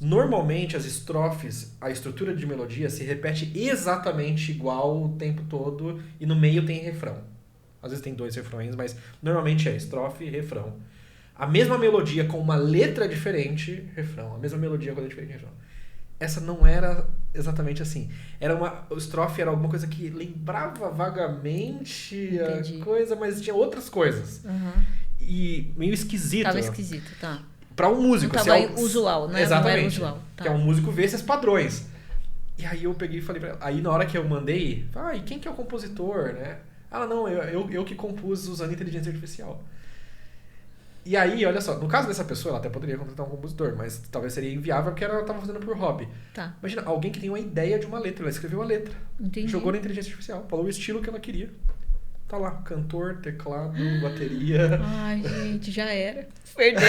Normalmente as estrofes, a estrutura de melodia se repete exatamente igual o tempo todo e no meio tem refrão. Às vezes tem 2 refrões, mas normalmente é estrofe e refrão. A mesma melodia com uma letra diferente, refrão. A mesma melodia com a letra diferente, refrão. Essa não era exatamente assim. O estrofe era alguma coisa que lembrava vagamente a coisa, mas tinha outras coisas. e meio esquisito. Tava esquisito, tá. Pra um músico. Não tava usual, né? Exatamente. Não era usual. Tá. Que é um músico ver esses padrões. E aí eu peguei e falei pra ela. Aí na hora que eu mandei, e quem que é o compositor, né? Ela, não, eu que compus usando inteligência artificial. E aí, olha só, no caso dessa pessoa, ela até poderia contratar um compositor, mas talvez seria inviável porque ela estava fazendo por hobby. Tá. Imagina, alguém que tem uma ideia de uma letra, ela escreveu a letra, Entendi. jogou na inteligência artificial, falou o estilo que ela queria. Tá lá, cantor, teclado, bateria. Ai, gente, já era. Perdeu.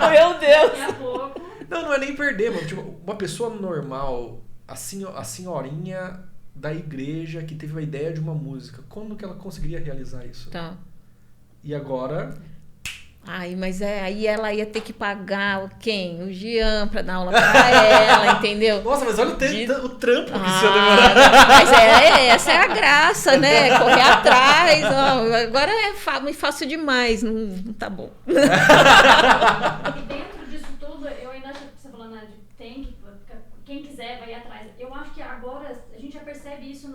Meu Deus. Daqui a pouco. Não é nem perder, mano. Tipo, uma pessoa normal, a senhorinha da igreja que teve uma ideia de uma música, quando que ela conseguiria realizar isso? Tá. E agora... Ai, mas aí ela ia ter que pagar quem? O Jean pra dar aula pra ela, entendeu? Nossa, mas olha o trampo que isso ia demorar. demorar. Mas essa é a graça, né? Correr atrás. Ó, agora é fácil demais, não tá bom. E dentro disso tudo, eu ainda acho que você falando, né, quem quiser vai ir atrás. Eu acho que agora a gente já percebe isso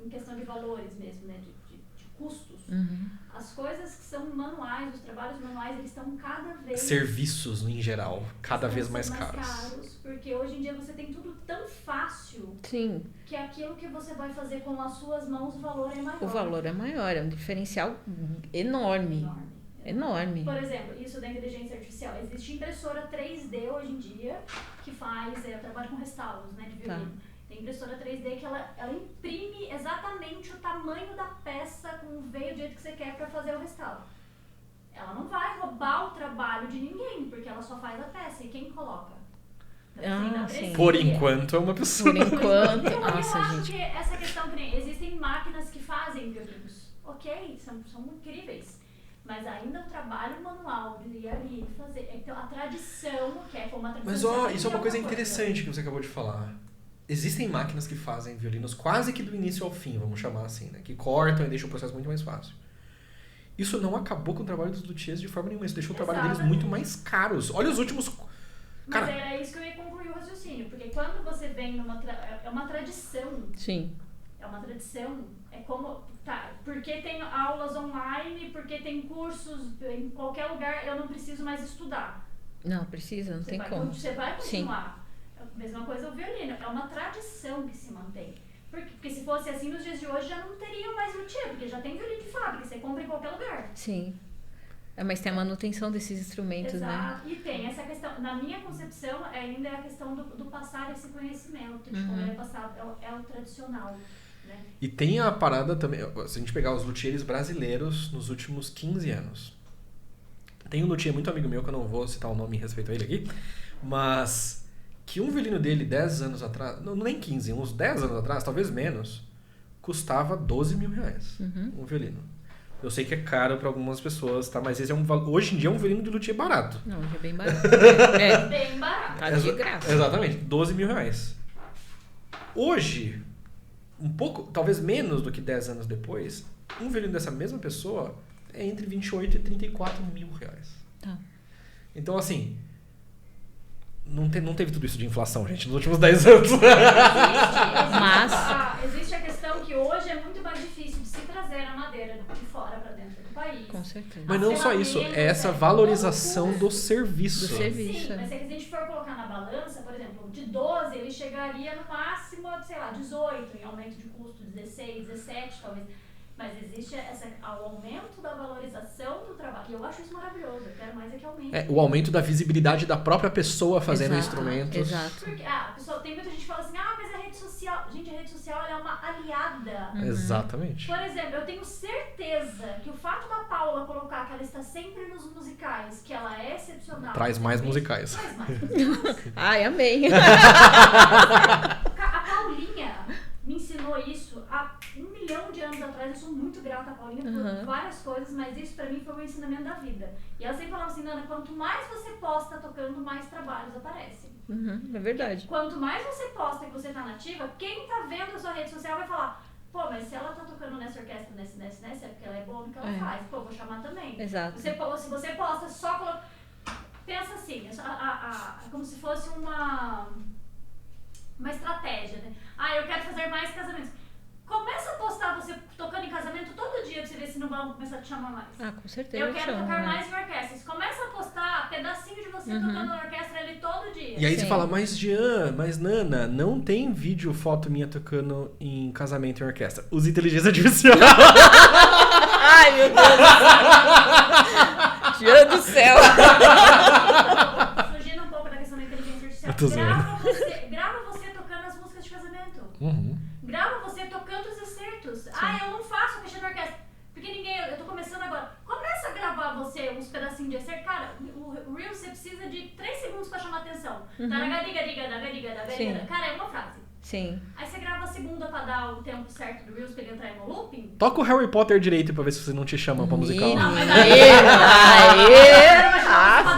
em questão de valores mesmo, né? De custos. Uhum. As coisas que são manuais, os trabalhos manuais, eles estão cada vez... Serviços, em geral, cada vez mais caros. Porque hoje em dia você tem tudo tão fácil. Sim. Que aquilo que você vai fazer com as suas mãos, o valor é maior. O valor é maior, é um diferencial enorme. Enorme. Por exemplo, isso da inteligência artificial. Existe impressora 3D hoje em dia que faz... Eu trabalho com restauros, né, de violino. Tá. Tem impressora 3D que ela imprime exatamente o tamanho da peça com o veio do jeito que você quer para fazer o restauro. Ela não vai roubar o trabalho de ninguém, porque ela só faz a peça. E quem coloca? Sim. Por enquanto é uma pessoa. Por enquanto, eu nossa, acho gente. que essa questão, existem máquinas que fazem violinos. Ok, são incríveis. Mas ainda o trabalho manual de ir ali fazer. Então a tradição, que é como a tradição. Mas isso é uma coisa interessante que você acabou de falar. Existem máquinas que fazem violinos quase que do início ao fim, vamos chamar assim, né? Que cortam e deixam o processo muito mais fácil. Isso não acabou com o trabalho dos luthiers de forma nenhuma. Isso deixou o trabalho deles muito mais caros. Olha os últimos... Mas era isso que eu ia concluir o raciocínio. Porque quando você vem é uma tradição. Sim. É uma tradição. É como... Tá, porque tem aulas online, porque tem cursos em qualquer lugar, eu não preciso mais estudar. Não, precisa, não tem como. Você vai continuar. Sim. Mesma coisa o violino, é uma tradição que se mantém. Porque se fosse assim nos dias de hoje já não teriam mais luthier, porque já tem violino de fábrica, você compra em qualquer lugar. Sim. Mas tem a manutenção desses instrumentos, exato. né? E tem essa questão, na minha concepção, ainda é a questão do passar esse conhecimento, de como ele é passado, é o tradicional. Né? E tem a parada também, se a gente pegar os luthiers brasileiros nos últimos 15 anos. Tem um luthier muito amigo meu, que eu não vou citar o nome em respeito a ele aqui, mas... que um violino dele 10 anos atrás, não nem 15, uns 10 anos atrás, talvez menos, custava 12 mil reais. Um violino. Eu sei que é caro para algumas pessoas, tá? Mas esse é hoje em dia é um violino de luthier barato. Não, é bem barato. Bem barato. Tá de graça. Exatamente, 12 mil reais. Hoje, um pouco, talvez menos do que 10 anos depois, um violino dessa mesma pessoa é entre 28 e 34 mil reais. Tá. Então, assim... Não teve tudo isso de inflação, gente, nos últimos 10 anos. Existe a questão que hoje é muito mais difícil de se trazer a madeira de fora para dentro do país. Com certeza. Mas não só isso, é essa valorização do serviço. Do serviço. Sim, mas se a gente for colocar na balança, por exemplo, de 12 ele chegaria no máximo, sei lá, 18, em aumento de custo, 16, 17 talvez. Mas existe o aumento da valorização do trabalho. E eu acho isso maravilhoso. Eu quero mais é que aumente. O aumento da visibilidade da própria pessoa fazendo Exato, instrumentos. Exato. Porque, tem muita gente que fala assim, mas a rede social... Gente, a rede social ela é uma aliada. Exatamente. Por exemplo, eu tenho certeza que o fato da Paula colocar que ela está sempre nos musicais, que ela é excepcional... Traz mais musicais. Traz mais musicais. Ai, amei. A Paulinha me ensinou isso há 1 milhão de anos atrás. Eu sou muito grata a Paulinha por várias coisas, mas isso pra mim foi um ensinamento da vida. E ela sempre falava assim, Nana, quanto mais você posta tocando, mais trabalhos aparecem. É verdade. Quanto mais você posta que você tá nativa, quem tá vendo a sua rede social vai falar, pô, mas se ela tá tocando nessa orquestra, nessa, é porque ela é boa no que ela faz. Pô, vou chamar também. Exato. Se você posta só... Pensa assim, como se fosse uma estratégia, né? Eu quero fazer mais casamentos. Começa a postar você tocando em casamento todo dia pra você ver se não vão começar a te chamar mais. Ah, com certeza. Eu quero chamo, tocar né? mais em orquestras. Começa a postar pedacinho de você tocando na orquestra ali todo dia. E aí Sim. você fala, mas Jean, mas Nana, não tem vídeo, foto minha tocando em casamento em orquestra. Usa inteligência artificial. Ai, meu Deus do céu. Jean do céu. Fugindo um pouco da questão da inteligência artificial. Eu tô zoando. Grava você tocando as músicas de casamento. Grava você tocando os excertos. Ah, eu não faço a questão da orquestra. Porque eu tô começando agora. Começa a gravar você uns pedacinhos de excerto. Cara, o Reels você precisa de 3 segundos pra chamar atenção. Sim. Cara, é uma frase. Sim. Aí você grava a segunda pra dar o tempo certo do Reels pra ele entrar em looping. Toca o Harry Potter direito pra ver se você não te chama pra musical. Não, mas Aê! Ah,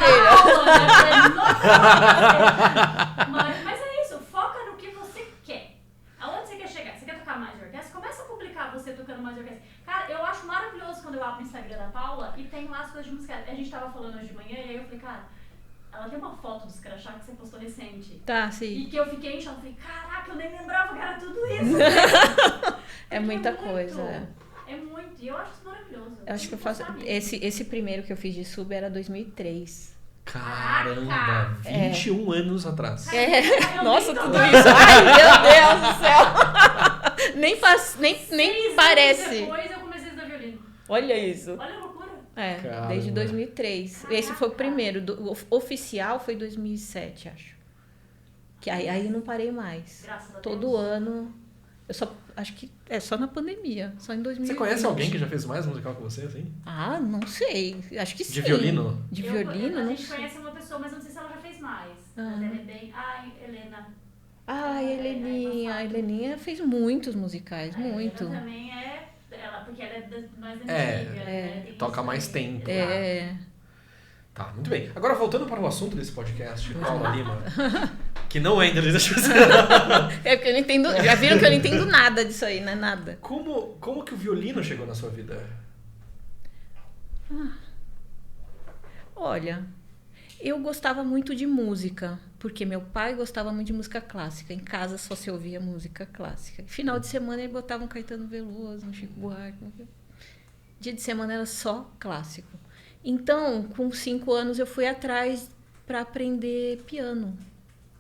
Mas é isso, foca no que você quer. Aonde você quer chegar? Você quer tocar mais de orquestra? Começa a publicar você tocando mais de orquestra. Cara, eu acho maravilhoso quando eu abro o Instagram da Paula e tem lá as coisas de música. A gente tava falando hoje de manhã e aí eu falei, cara, ela tem uma foto dos crachá que você postou recente. Tá, sim. E que eu fiquei em choque. Falei, caraca, eu nem lembrava que era tudo isso. É muita coisa. É muito. E eu acho isso maravilhoso. Eu acho que eu faço. Esse primeiro que eu fiz de sub era 2003. Caramba, 21 anos atrás. Nossa, tudo isso. Ai, meu Deus do céu. Nem parece. 6 anos depois eu comecei a estudar violino. Olha isso. Olha a loucura. Caramba. Desde 2003. Esse foi o primeiro. O oficial foi 2007, acho. Que aí eu não parei mais. Graças a Deus. Todo ano. Eu só acho que é só na pandemia, só em 2020. Você conhece alguém que já fez mais musical que você, assim? Ah, não sei. Acho que sim. De violino? De violino, A não gente sei. conhece uma pessoa, mas não sei se ela já fez mais. Ah. Mas ela é bem... Ai, Helena. Ah, a Heleninha fez muitos musicais, muito. A Helena também é... porque ela é mais antiga. É, né? toca mais tempo. É. Tá, muito bem. Agora, voltando para o assunto desse podcast, Paula Lima, que não é inteligência artificial. É porque eu não entendo. Já viram que eu não entendo nada disso aí, né? Nada. Como que o violino chegou na sua vida? Olha, eu gostava muito de música, porque meu pai gostava muito de música clássica. Em casa só se ouvia música clássica. Final de semana ele botava um Caetano Veloso, um Chico Buarque. Dia de semana era só clássico. Então, com 5 anos, eu fui atrás para aprender piano.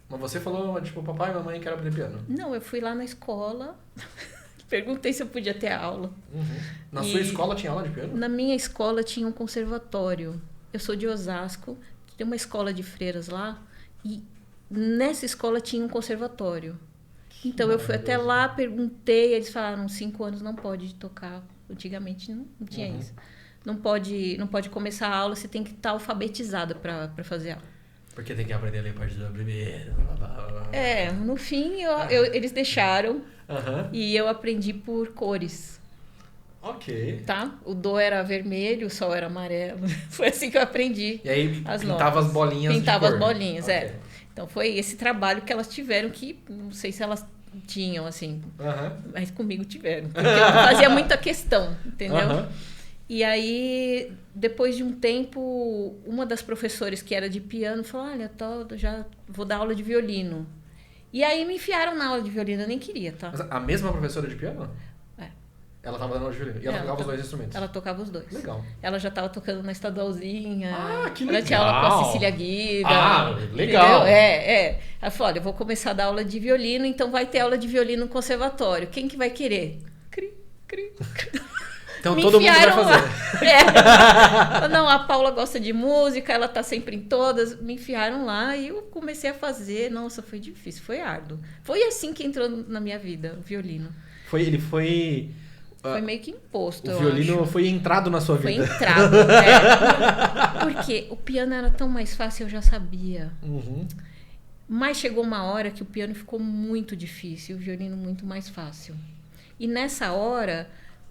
Mas você falou, tipo, papai e mamãe querem aprender piano. Não, eu fui lá na escola, perguntei se eu podia ter aula. Na sua escola tinha aula de piano? Na minha escola tinha um conservatório. Eu sou de Osasco, tem uma escola de freiras lá, e nessa escola tinha um conservatório. Então eu fui até lá, perguntei, eles falaram, 5 anos não pode tocar. Antigamente não tinha isso. Não pode começar a aula, você tem que estar alfabetizada para fazer aula. Porque tem que aprender a ler partitura primeiro. No fim, eles deixaram e eu aprendi por cores. Ok. Tá? O dó era vermelho, o sol era amarelo. Foi assim que eu aprendi. E aí as pintava notas. as bolinhas Pintava de cor. as bolinhas, Ok. Então foi esse trabalho que elas tiveram que, não sei se elas tinham, assim, mas comigo tiveram. Porque eu fazia muita questão, entendeu? E aí, depois de um tempo, uma das professoras que era de piano falou, olha, já vou dar aula de violino. E aí me enfiaram na aula de violino, eu nem queria, tá? Mas a mesma professora de piano? É. Ela tava dando aula de violino. E ela tocava os dois instrumentos. Ela tocava os dois. Legal. Ela já estava tocando na estadualzinha. Ah, que Ela tinha aula com a legal. Cecília Guida. Ah, legal. Entendeu? Ela falou, olha, eu vou começar a dar aula de violino, então vai ter aula de violino no conservatório. Quem que vai querer? Cri, cri. Então Me todo mundo vai enfiaram fazer. Não, a Paula gosta de música, ela tá sempre em todas. Me enfiaram lá e eu comecei a fazer. Nossa, foi difícil, foi árduo. Foi assim que entrou na minha vida, o violino. Ele foi... Foi meio que imposto, O violino foi entrado na sua vida. Foi entrado, Porque o piano era tão mais fácil, eu já sabia. Mas chegou uma hora que o piano ficou muito difícil, o violino muito mais fácil. E nessa hora,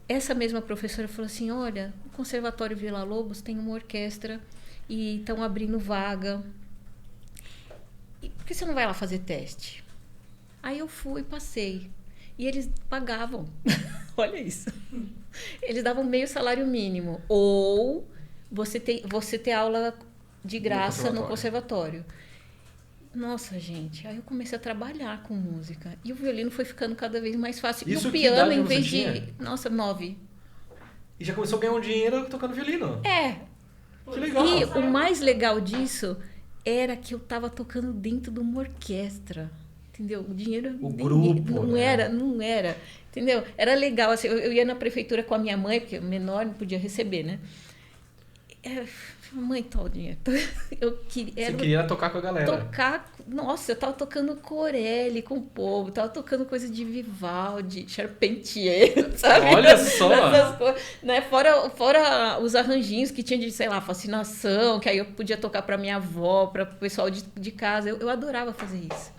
essa mesma professora falou assim, olha, no Conservatório Vila Lobos tem uma orquestra e estão abrindo vaga. E por que você não vai lá fazer teste? Aí eu fui, passei. E eles pagavam. Olha isso. Eles davam meio salário mínimo. Ou você ter aula de graça no conservatório. Nossa, gente, aí eu comecei a trabalhar com música. E o violino foi ficando cada vez mais fácil. Isso no que piano, idade em você vez tinha? de. Nossa, 9. E já começou a ganhar um dinheiro tocando violino. É. Que legal. E o mais legal disso era que eu tava tocando dentro de uma orquestra. Entendeu? O dinheiro O grupo, não né? era. Entendeu? Era legal. Assim, eu ia na prefeitura com a minha mãe, porque menor não podia receber, né? Mãe, tá o dinheiro. Eu queria. Você queria tocar com a galera. Nossa, eu tava tocando Corelli com o povo, tava tocando coisa de Vivaldi, Charpentier, sabe? Olha só! Essas coisas, né? Fora os arranjinhos que tinha de, sei lá, fascinação, que aí eu podia tocar pra minha avó, para o pessoal de casa. Eu adorava fazer isso.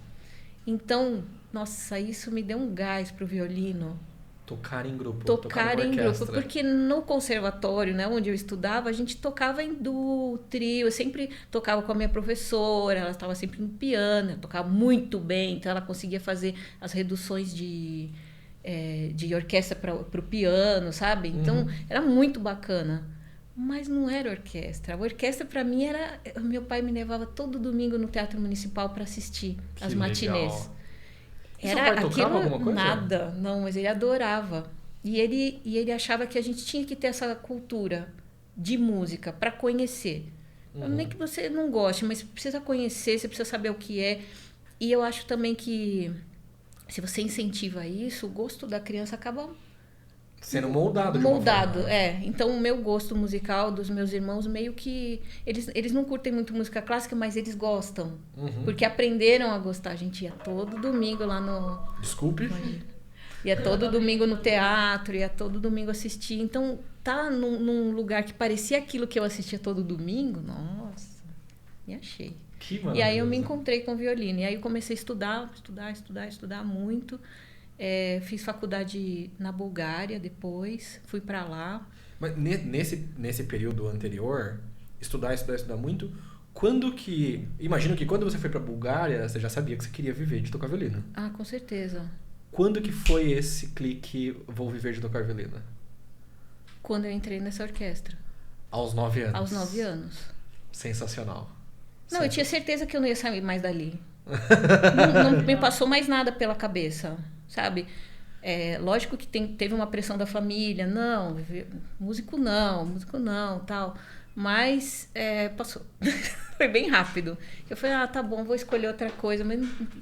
Então, nossa, isso me deu um gás pro violino. Tocar em grupo. Tocar em grupo, orquestra. porque no conservatório, né, onde eu estudava, a gente tocava em duo, trio, eu sempre tocava com a minha professora, ela estava sempre no piano, eu tocava muito bem, então ela conseguia fazer as reduções de orquestra para o piano, sabe? Então era muito bacana. Mas não era orquestra. A orquestra, para mim, era... Meu pai me levava todo domingo no Teatro Municipal para assistir as matinês. Legal. Era seu pai tocava aquilo, alguma coisa? nada, não, mas ele adorava. E ele achava que a gente tinha que ter essa cultura de música para conhecer. Nem que você não goste, mas precisa conhecer, você precisa saber o que é. E eu acho também que se você incentiva isso, o gosto da criança acaba sendo moldado de uma moldado, forma. Então o meu gosto musical dos meus irmãos meio que eles não curtem muito música clássica, mas eles gostam, porque aprenderam a gostar. A gente ia todo domingo lá no Desculpe. ia todo domingo no teatro, ia todo domingo assistir. Então tá num lugar que parecia aquilo que eu assistia todo domingo, nossa, me achei. Que E aí eu me maravilhoso. encontrei com o violino. E aí eu comecei a estudar muito. Fiz faculdade na Bulgária depois, fui para lá. Mas nesse período anterior, estudar muito, quando que... Imagino que quando você foi pra Bulgária, você já sabia que você queria viver de tocar violino. Ah, com certeza. Quando que foi esse clique, vou viver de tocar violino? Quando eu entrei nessa orquestra. Aos 9 anos. Aos 9 anos. Sensacional. Não, eu tinha certeza que eu não ia sair mais dali. não me passou mais nada pela cabeça, sabe? Lógico que teve uma pressão da família, músico não, tal. Mas passou. Foi bem rápido. Eu falei, tá bom, vou escolher outra coisa. Mas,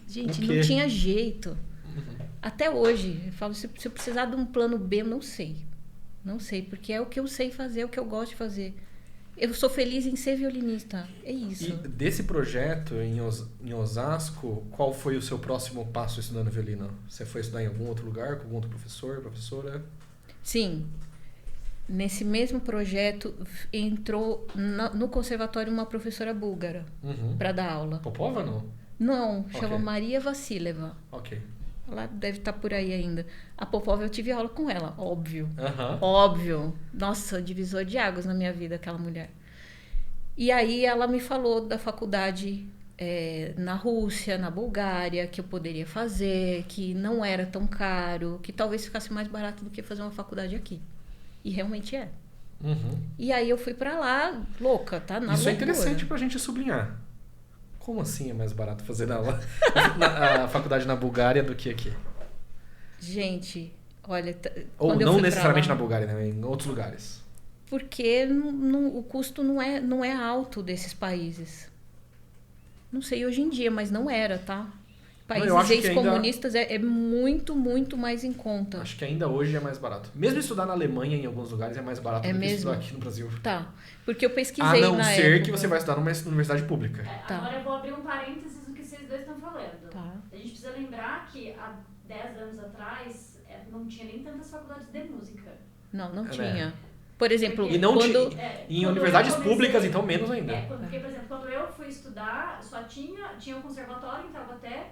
gente, não tinha jeito. Até hoje, eu falo, se eu precisar de um plano B, eu não sei. Não sei, porque é o que eu sei fazer, é o que eu gosto de fazer. Eu sou feliz em ser violinista, é isso. E desse projeto em Osasco, qual foi o seu próximo passo estudando violino? Você foi estudar em algum outro lugar, com algum outro professor, professora? Sim. Nesse mesmo projeto, entrou no conservatório uma professora búlgara para dar aula. Popova, não? Não, chama Ok. Maria Vassileva. Ok. Ela deve estar por aí ainda. A Popova, eu tive aula com ela, óbvio. Aham. Óbvio. Nossa, divisor de águas na minha vida, aquela mulher. E aí ela me falou da faculdade na Rússia, na Bulgária, que eu poderia fazer, que não era tão caro, que talvez ficasse mais barato do que fazer uma faculdade aqui. E realmente é. E aí eu fui pra lá, louca, tá? Na Isso é loucura. interessante pra gente sublinhar. Como assim é mais barato fazer a faculdade na Bulgária do que aqui? Gente, olha... Ou quando eu não fui pra necessariamente lá- na Bulgária, né? Em outros lugares. Porque o custo não é alto desses países. Não sei hoje em dia, mas não era, tá? eu Países acho que ainda- ex-comunistas é muito, muito mais em conta. Acho que ainda hoje é mais barato. Mesmo estudar na Alemanha, em alguns lugares, é mais barato É do que mesmo? estudar aqui no Brasil. Tá, porque eu A pesquisei não na ser época. que você vai estudar numa universidade pública. Tá. Agora eu vou abrir um parênteses no que vocês dois estão falando. Tá. A gente precisa lembrar que há 10 anos atrás não tinha nem tantas faculdades de música. Não né? tinha. Por exemplo, E não quando... Em Quando universidades eu comecei- públicas, então, menos ainda. Porque, por exemplo, quando eu fui estudar, só tinha um conservatório em Taubaté,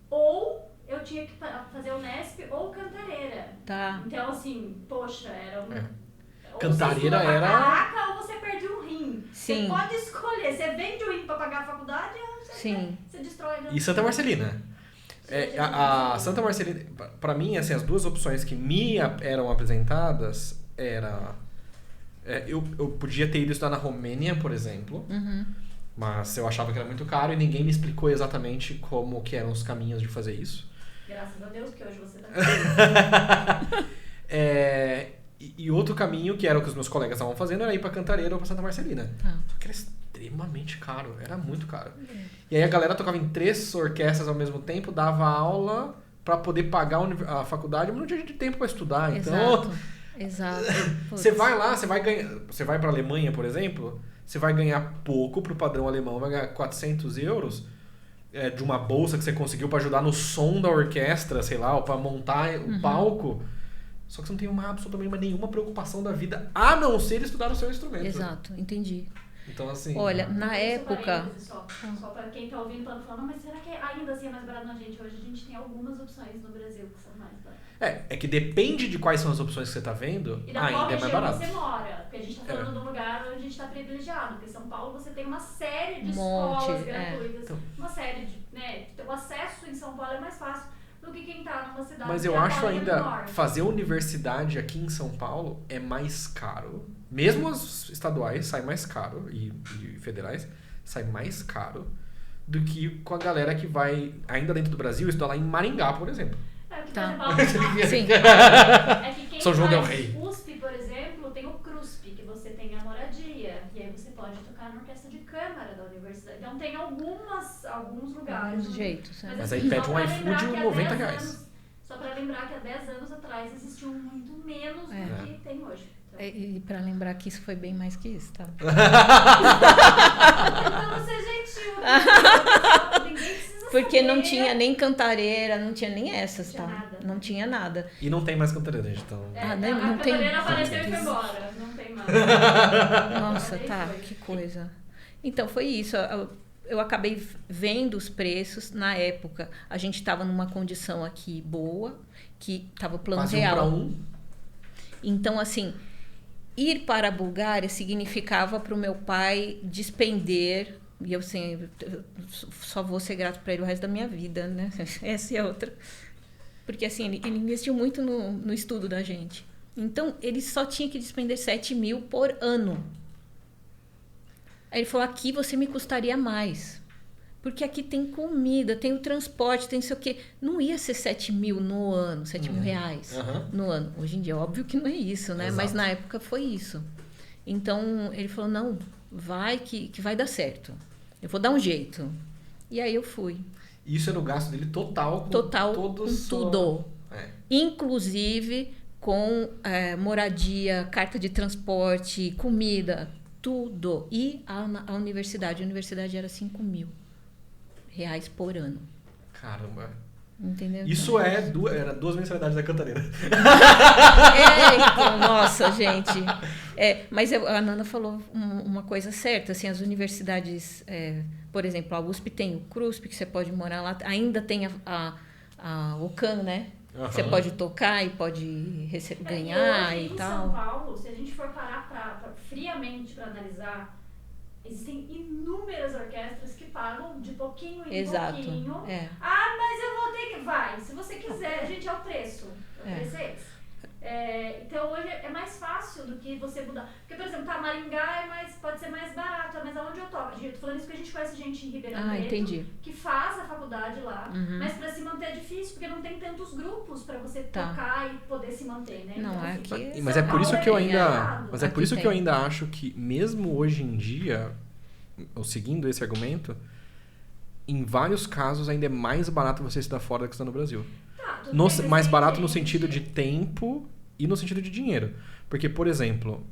ou eu tinha que fazer Unesp ou Cantareira. Tá. Então, assim, poxa, era um... Ou Cantareira você estuda pra era- caraca, ou você perde um rim. Sim. Você pode escolher. Você vende o rim pra pagar a faculdade ou Sim. você destrói... E Santa Marcelina. A Santa Marcelina, pra mim, assim, as duas opções que me eram apresentadas era... eu podia ter ido estudar na Romênia, por exemplo, Mas eu achava que era muito caro e ninguém me explicou exatamente como que eram os caminhos de fazer isso. Graças a Deus, porque hoje você tá E outro caminho, que era o que os meus colegas estavam fazendo, era ir pra Cantareira ou pra Santa Marcelina. Só que era extremamente caro, era muito caro. E aí a galera tocava em 3 orquestras ao mesmo tempo, dava aula pra poder pagar a faculdade, mas não tinha tempo pra estudar. Então, Exato. você vai lá, você vai pra Alemanha, por exemplo, você vai ganhar pouco pro padrão alemão, vai ganhar 400 euros de uma bolsa que você conseguiu pra ajudar no som da orquestra, sei lá, ou pra montar o palco. Só que você não tem absolutamente nenhuma preocupação da vida, a não ser estudar o seu instrumento. Exato, entendi. Então, assim... Olha, na época... Só para quem tá ouvindo, tá falando, mas será que ainda assim é mais barato na gente? Hoje a gente tem algumas opções no Brasil que são mais baratas. É que depende de quais são as opções que você tá vendo, e da ainda qual é mais região barato. você mora. Porque a gente tá falando de um lugar onde a gente tá privilegiado. Porque em São Paulo você tem uma série de escolas gratuitas. Então, uma série de... Né, o acesso em São Paulo é mais fácil do que quem tá numa cidade. Mas eu acho ainda fazer universidade aqui em São Paulo é mais caro. Mesmo as estaduais saem mais caro e federais saem mais caro do que com a galera que vai ainda dentro do Brasil estudar lá em Maringá, por exemplo. Sim. É que quem São João del faz Rei. USP, por exemplo, tem o CRUSP, que você tem a moradia. E aí você pode tocar na orquestra de câmara da universidade. Então tem alguns lugares. Alguns jeitos. Mas aí pede um iFood de R$90. Só pra lembrar que há 10 anos atrás existiu muito menos do que tem hoje. Então, E pra lembrar que isso foi bem mais que isso, tá? tentando ser gentil. Ninguém precisa Porque saber. não tinha nem Cantareira, não tinha nem essas, Não tinha tá? nada. Não tinha nada. E não tem mais Cantareira, gente. Então... Ah, a não tem- Cantareira apareceu e foi embora. Não tem mais. Nossa, Aí tá, foi. que coisa. Então, foi isso. Eu acabei vendo os preços na época. A gente estava numa condição aqui boa, que estava plano Quase real. 1 para 1. Então, assim, ir para a Bulgária significava para o meu pai despender, e eu assim, só vou ser grato para ele o resto da minha vida, né? Essa é outra. Porque, assim, ele investiu muito no estudo da gente. Então, ele só tinha que despender 7 mil por ano. Aí ele falou, aqui você me custaria mais. Porque aqui tem comida, tem o transporte, tem não sei o quê. Não ia ser 7 mil no ano, 7 mil reais no ano. Hoje em dia, óbvio que não é isso, né? Exato. Mas na época foi isso. Então, ele falou, não, vai que vai dar certo. Eu vou dar um jeito. E aí eu fui. Isso era o gasto dele total. Total, com tudo. Inclusive com moradia, carta de transporte, comida, tudo. E a universidade. A universidade era 5 mil reais por ano. Caramba. Entendeu? Isso era 2 mensalidades da Cantareira. Então, nossa, gente. Mas a Nana falou uma coisa certa. Assim, as universidades, por exemplo, a USP tem o CRUSP, que você pode morar lá. Ainda tem a OCAN, né? Você pode tocar e pode ganhar e e em tal. São Paulo, se a gente for parar friamente para analisar, existem inúmeras orquestras que pagam de pouquinho em pouquinho. Ah, mas eu vou ter que... Vai, se você quiser, gente, é o preço. O preço é esse. Então hoje é mais fácil do que você mudar. Porque, por exemplo, Maringá pode ser mais barato, mas aonde eu toco? Eu tô falando isso porque a gente conhece gente em Ribeirão Preto entendi. que faz a faculdade lá, mas para se manter é difícil, porque não tem tantos grupos para você tocar e poder se manter, né? Não, então, aqui... Mas é por isso que eu ainda... Mas é Aqui por isso tem. que eu ainda acho que, mesmo hoje em dia, ou seguindo esse argumento, em vários casos ainda é mais barato você estudar fora do que estudar no Brasil. Mais barato no sentido de tempo e no sentido de dinheiro. Porque, por exemplo,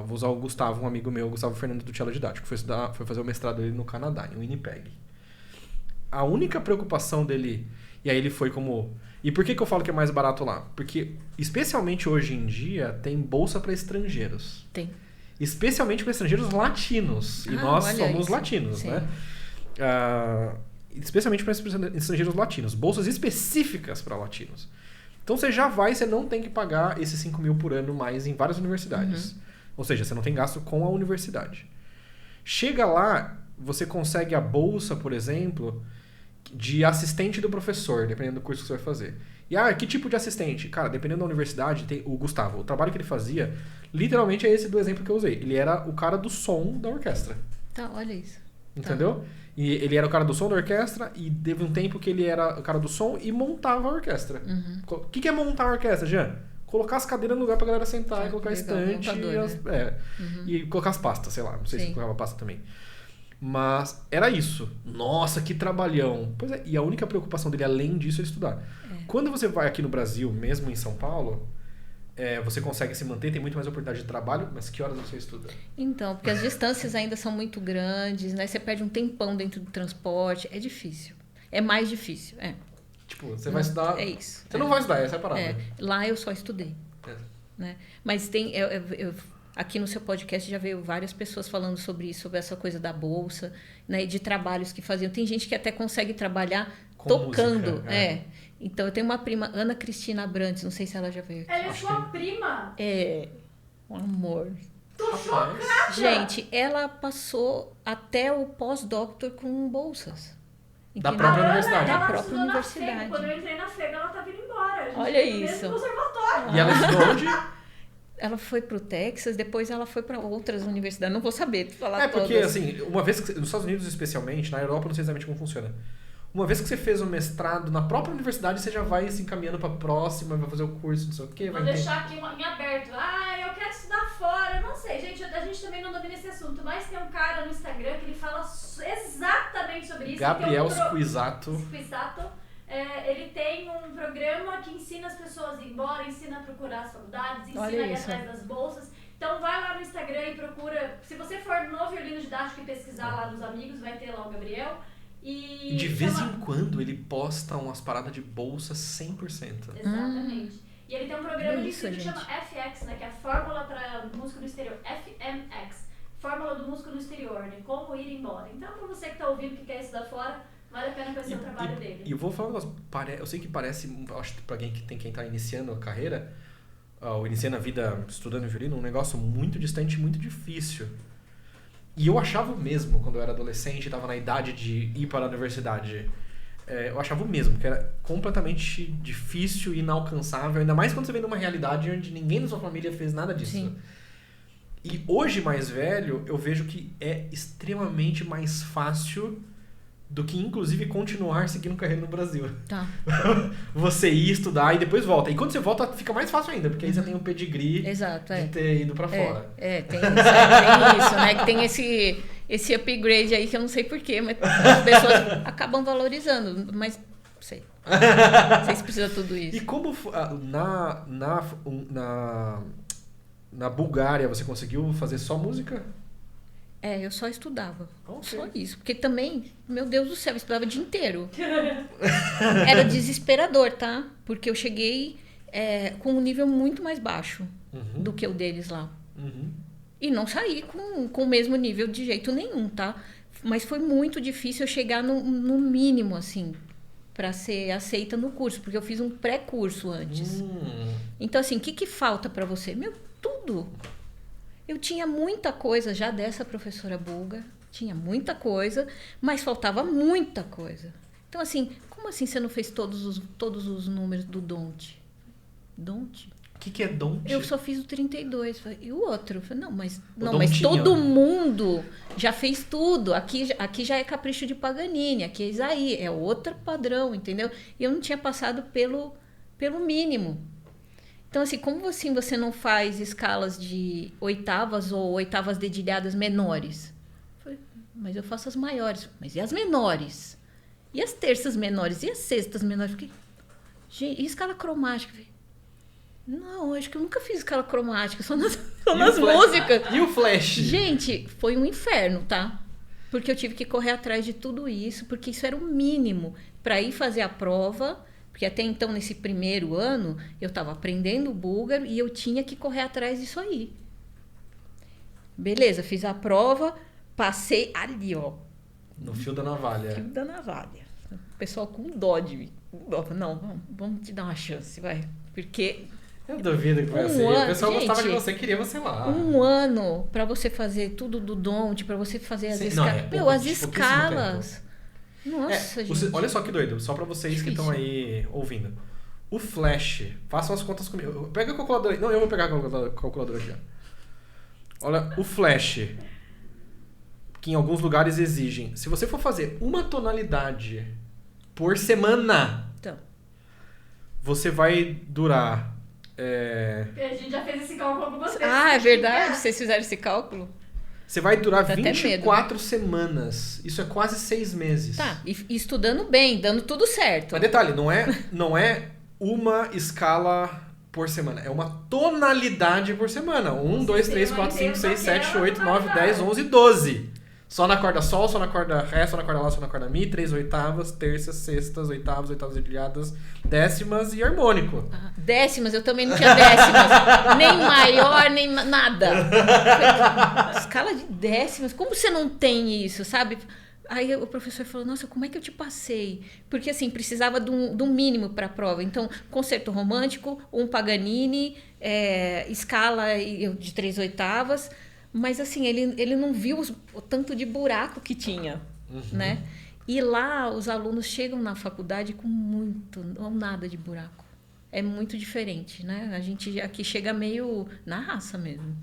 vou usar o Gustavo, um amigo meu, o Gustavo Fernando do Cello Didático, foi fazer o mestrado dele no Canadá, em Winnipeg. A única preocupação dele... E aí ele foi como... E por que eu falo que é mais barato lá? Porque, especialmente hoje em dia, tem bolsa para estrangeiros. Tem. Especialmente para estrangeiros latinos. E nós somos latinos, Sim. né? Especialmente para estrangeiros latinos. Bolsas específicas para latinos. Então você não tem que pagar esses 5 mil por ano mais em várias universidades. Ou seja, você não tem gasto com a universidade. Chega lá, você consegue a bolsa, por exemplo, de assistente do professor, dependendo do curso que você vai fazer. E que tipo de assistente? Cara, dependendo da universidade, tem o Gustavo. O trabalho que ele fazia, literalmente é esse do exemplo que eu usei. Ele era o cara do som da orquestra. Tá, olha isso. Entendeu? E ele era o cara do som da orquestra e teve um tempo que ele era o cara do som e montava a orquestra. O que é montar a orquestra, Jean? Colocar as cadeiras no lugar pra galera sentar e colocar estante e colocar as pastas, sei lá. Não sei se colocava pasta também. Mas era isso. Nossa, que trabalhão. Pois é, e a única preocupação dele, além disso, é estudar. Quando você vai aqui no Brasil, mesmo em São Paulo, você consegue se manter, tem muito mais oportunidade de trabalho, mas que horas você estuda? Então, porque as distâncias ainda são muito grandes, né? Você perde um tempão dentro do transporte, é difícil. É mais difícil, Tipo, você vai estudar... É isso. Você não vai estudar, essa é a parada. Lá eu só estudei. Né? Mas tem... Aqui no seu podcast já veio várias pessoas falando sobre isso, sobre essa coisa da bolsa, né? E de trabalhos que faziam. Tem gente que até consegue trabalhar com tocando. Música, Então, eu tenho uma prima, Ana Cristina Abrantes, não sei se ela já veio aqui. Ela é sua prima? Um amor. Tô chocada! Gente, ela passou até o pós-doctor com bolsas. Da própria universidade. Da própria universidade. FEG. Quando eu entrei na FEG, ela tava indo embora. Olha isso. No conservatório. E ela estudou onde? Ela foi pro Texas, depois ela foi para outras universidades. Não vou saber falar porque, todas. assim, uma vez que... Nos Estados Unidos, especialmente, na Europa, não sei exatamente como funciona. Uma vez que você fez o mestrado na própria universidade, você já vai se encaminhando pra próxima, vai fazer o curso, não sei o quê. Vou deixar aqui em aberto. Eu quero estudar fora. Eu não sei, gente. A gente também não domina esse assunto, mas tem um cara no Instagram que ele fala exatamente sobre isso. Gabriel Squisato. Ele tem um programa que ensina as pessoas a ir embora, ensina a procurar as faculdades, ensina a ir atrás das bolsas. Então vai lá no Instagram e procura. Se você for no violino didático e pesquisar lá nos amigos, vai ter lá o Gabriel. E de vez em quando ele posta umas paradas de bolsa 100%. Exatamente. E ele tem um programa de ensino que chama FX, né? Que é a Fórmula para Músico no Exterior. FMX. Fórmula do Músico no Exterior, né? Como ir embora. Então, pra você que tá ouvindo que quer estudar fora, vale a pena conhecer o trabalho dele. E eu vou falar um negócio. Eu sei que parece, acho que pra quem tá iniciando a carreira, ou iniciando a vida estudando violino, um negócio muito distante e muito difícil. E eu achava o mesmo quando eu era adolescente e estava na idade de ir para a universidade. Eu achava o mesmo, que era completamente difícil e inalcançável, ainda mais quando você vem de uma realidade onde ninguém na sua família fez nada disso. Sim. E hoje, mais velho, eu vejo que é extremamente mais fácil do que, inclusive, continuar seguindo carreira no Brasil. Tá. Você ir estudar e depois volta. E quando você volta, fica mais fácil ainda, porque aí você tem um pedigree de ter ido pra fora. Tem isso, né? Que tem esse upgrade aí que eu não sei porquê, mas as pessoas acabam valorizando. Mas, não sei. Não sei se precisa tudo isso. E como na Bulgária você conseguiu fazer só música? Eu só estudava. Só isso. Porque também, meu Deus do céu, eu estudava o dia inteiro. Era desesperador, tá? Porque eu cheguei com um nível muito mais baixo do que o deles lá. E não saí com o mesmo nível de jeito nenhum, tá? Mas foi muito difícil eu chegar no mínimo, assim, para ser aceita no curso. Porque eu fiz um pré-curso antes. Então, assim, o que falta para você? Tudo. Eu tinha muita coisa já dessa professora búlgara, tinha muita coisa, mas faltava muita coisa. Então, assim, como assim você não fez todos os números do Don't? Don't? O que é Don't? Eu só fiz o 32. E o outro? Eu falei, mas todo mundo já fez tudo. Aqui já é Capricho de Paganini, aqui é Isaí, é outro padrão, entendeu? E eu não tinha passado pelo mínimo. Então, assim, como assim você não faz escalas de oitavas ou oitavas dedilhadas menores? Eu falei, mas eu faço as maiores. Mas e as menores? E as terças menores? E as sextas menores? Fiquei, gente, e escala cromática? Eu falei, não, acho que eu nunca fiz escala cromática, só nas músicas. E o flash? Gente, foi um inferno, tá? Porque eu tive que correr atrás de tudo isso, porque isso era o mínimo para ir fazer a prova. Porque até então, nesse primeiro ano, eu estava aprendendo o búlgaro e eu tinha que correr atrás disso aí. Beleza, fiz a prova, passei ali, ó. No fio da navalha. Fio da navalha. O pessoal com dó de mim. Não, vamos te dar uma chance, vai. Porque... Eu duvido que foi assim. O pessoal gostava de você, queria você lá. Um ano para você fazer tudo do Don't, para você fazer as escalas. As escalas... Nossa, gente. Olha só que doido, só pra vocês que estão aí ouvindo. O flash, façam as contas comigo. Pega a calculadora aí. Não, eu vou pegar a calculadora aqui. Ó. Olha, o flash. que em alguns lugares exigem. Se você for fazer uma tonalidade por semana, Então. você vai durar... A gente já fez esse cálculo algumas vezes. Ah, é verdade? Vocês fizeram esse cálculo? Você vai durar Dá até 24 semanas. Isso é quase 6 meses. Tá, e estudando bem, dando tudo certo. Mas detalhe, não é uma escala por semana. É uma tonalidade por semana. 1, 2, 3, 4, 5, 6, 7, 8, 9, 10, 11, 12. Só na corda sol, só na corda ré, só na corda lá, só na corda mi, 3 oitavas, terças, sextas, oitavas dedilhadas, décimas e harmônico. Décimas, eu também não tinha décimas. Nem maior, nem nada. Escala de décimas, como você não tem isso, sabe? Aí o professor falou, nossa, como é que eu te passei? Porque assim, precisava de um mínimo para a prova. Então, concerto romântico, um Paganini, escala de 3 oitavas. Mas assim, ele não viu o tanto de buraco que tinha, né? E lá os alunos chegam na faculdade com muito, ou nada de buraco. É muito diferente, né? A gente aqui chega meio na raça mesmo.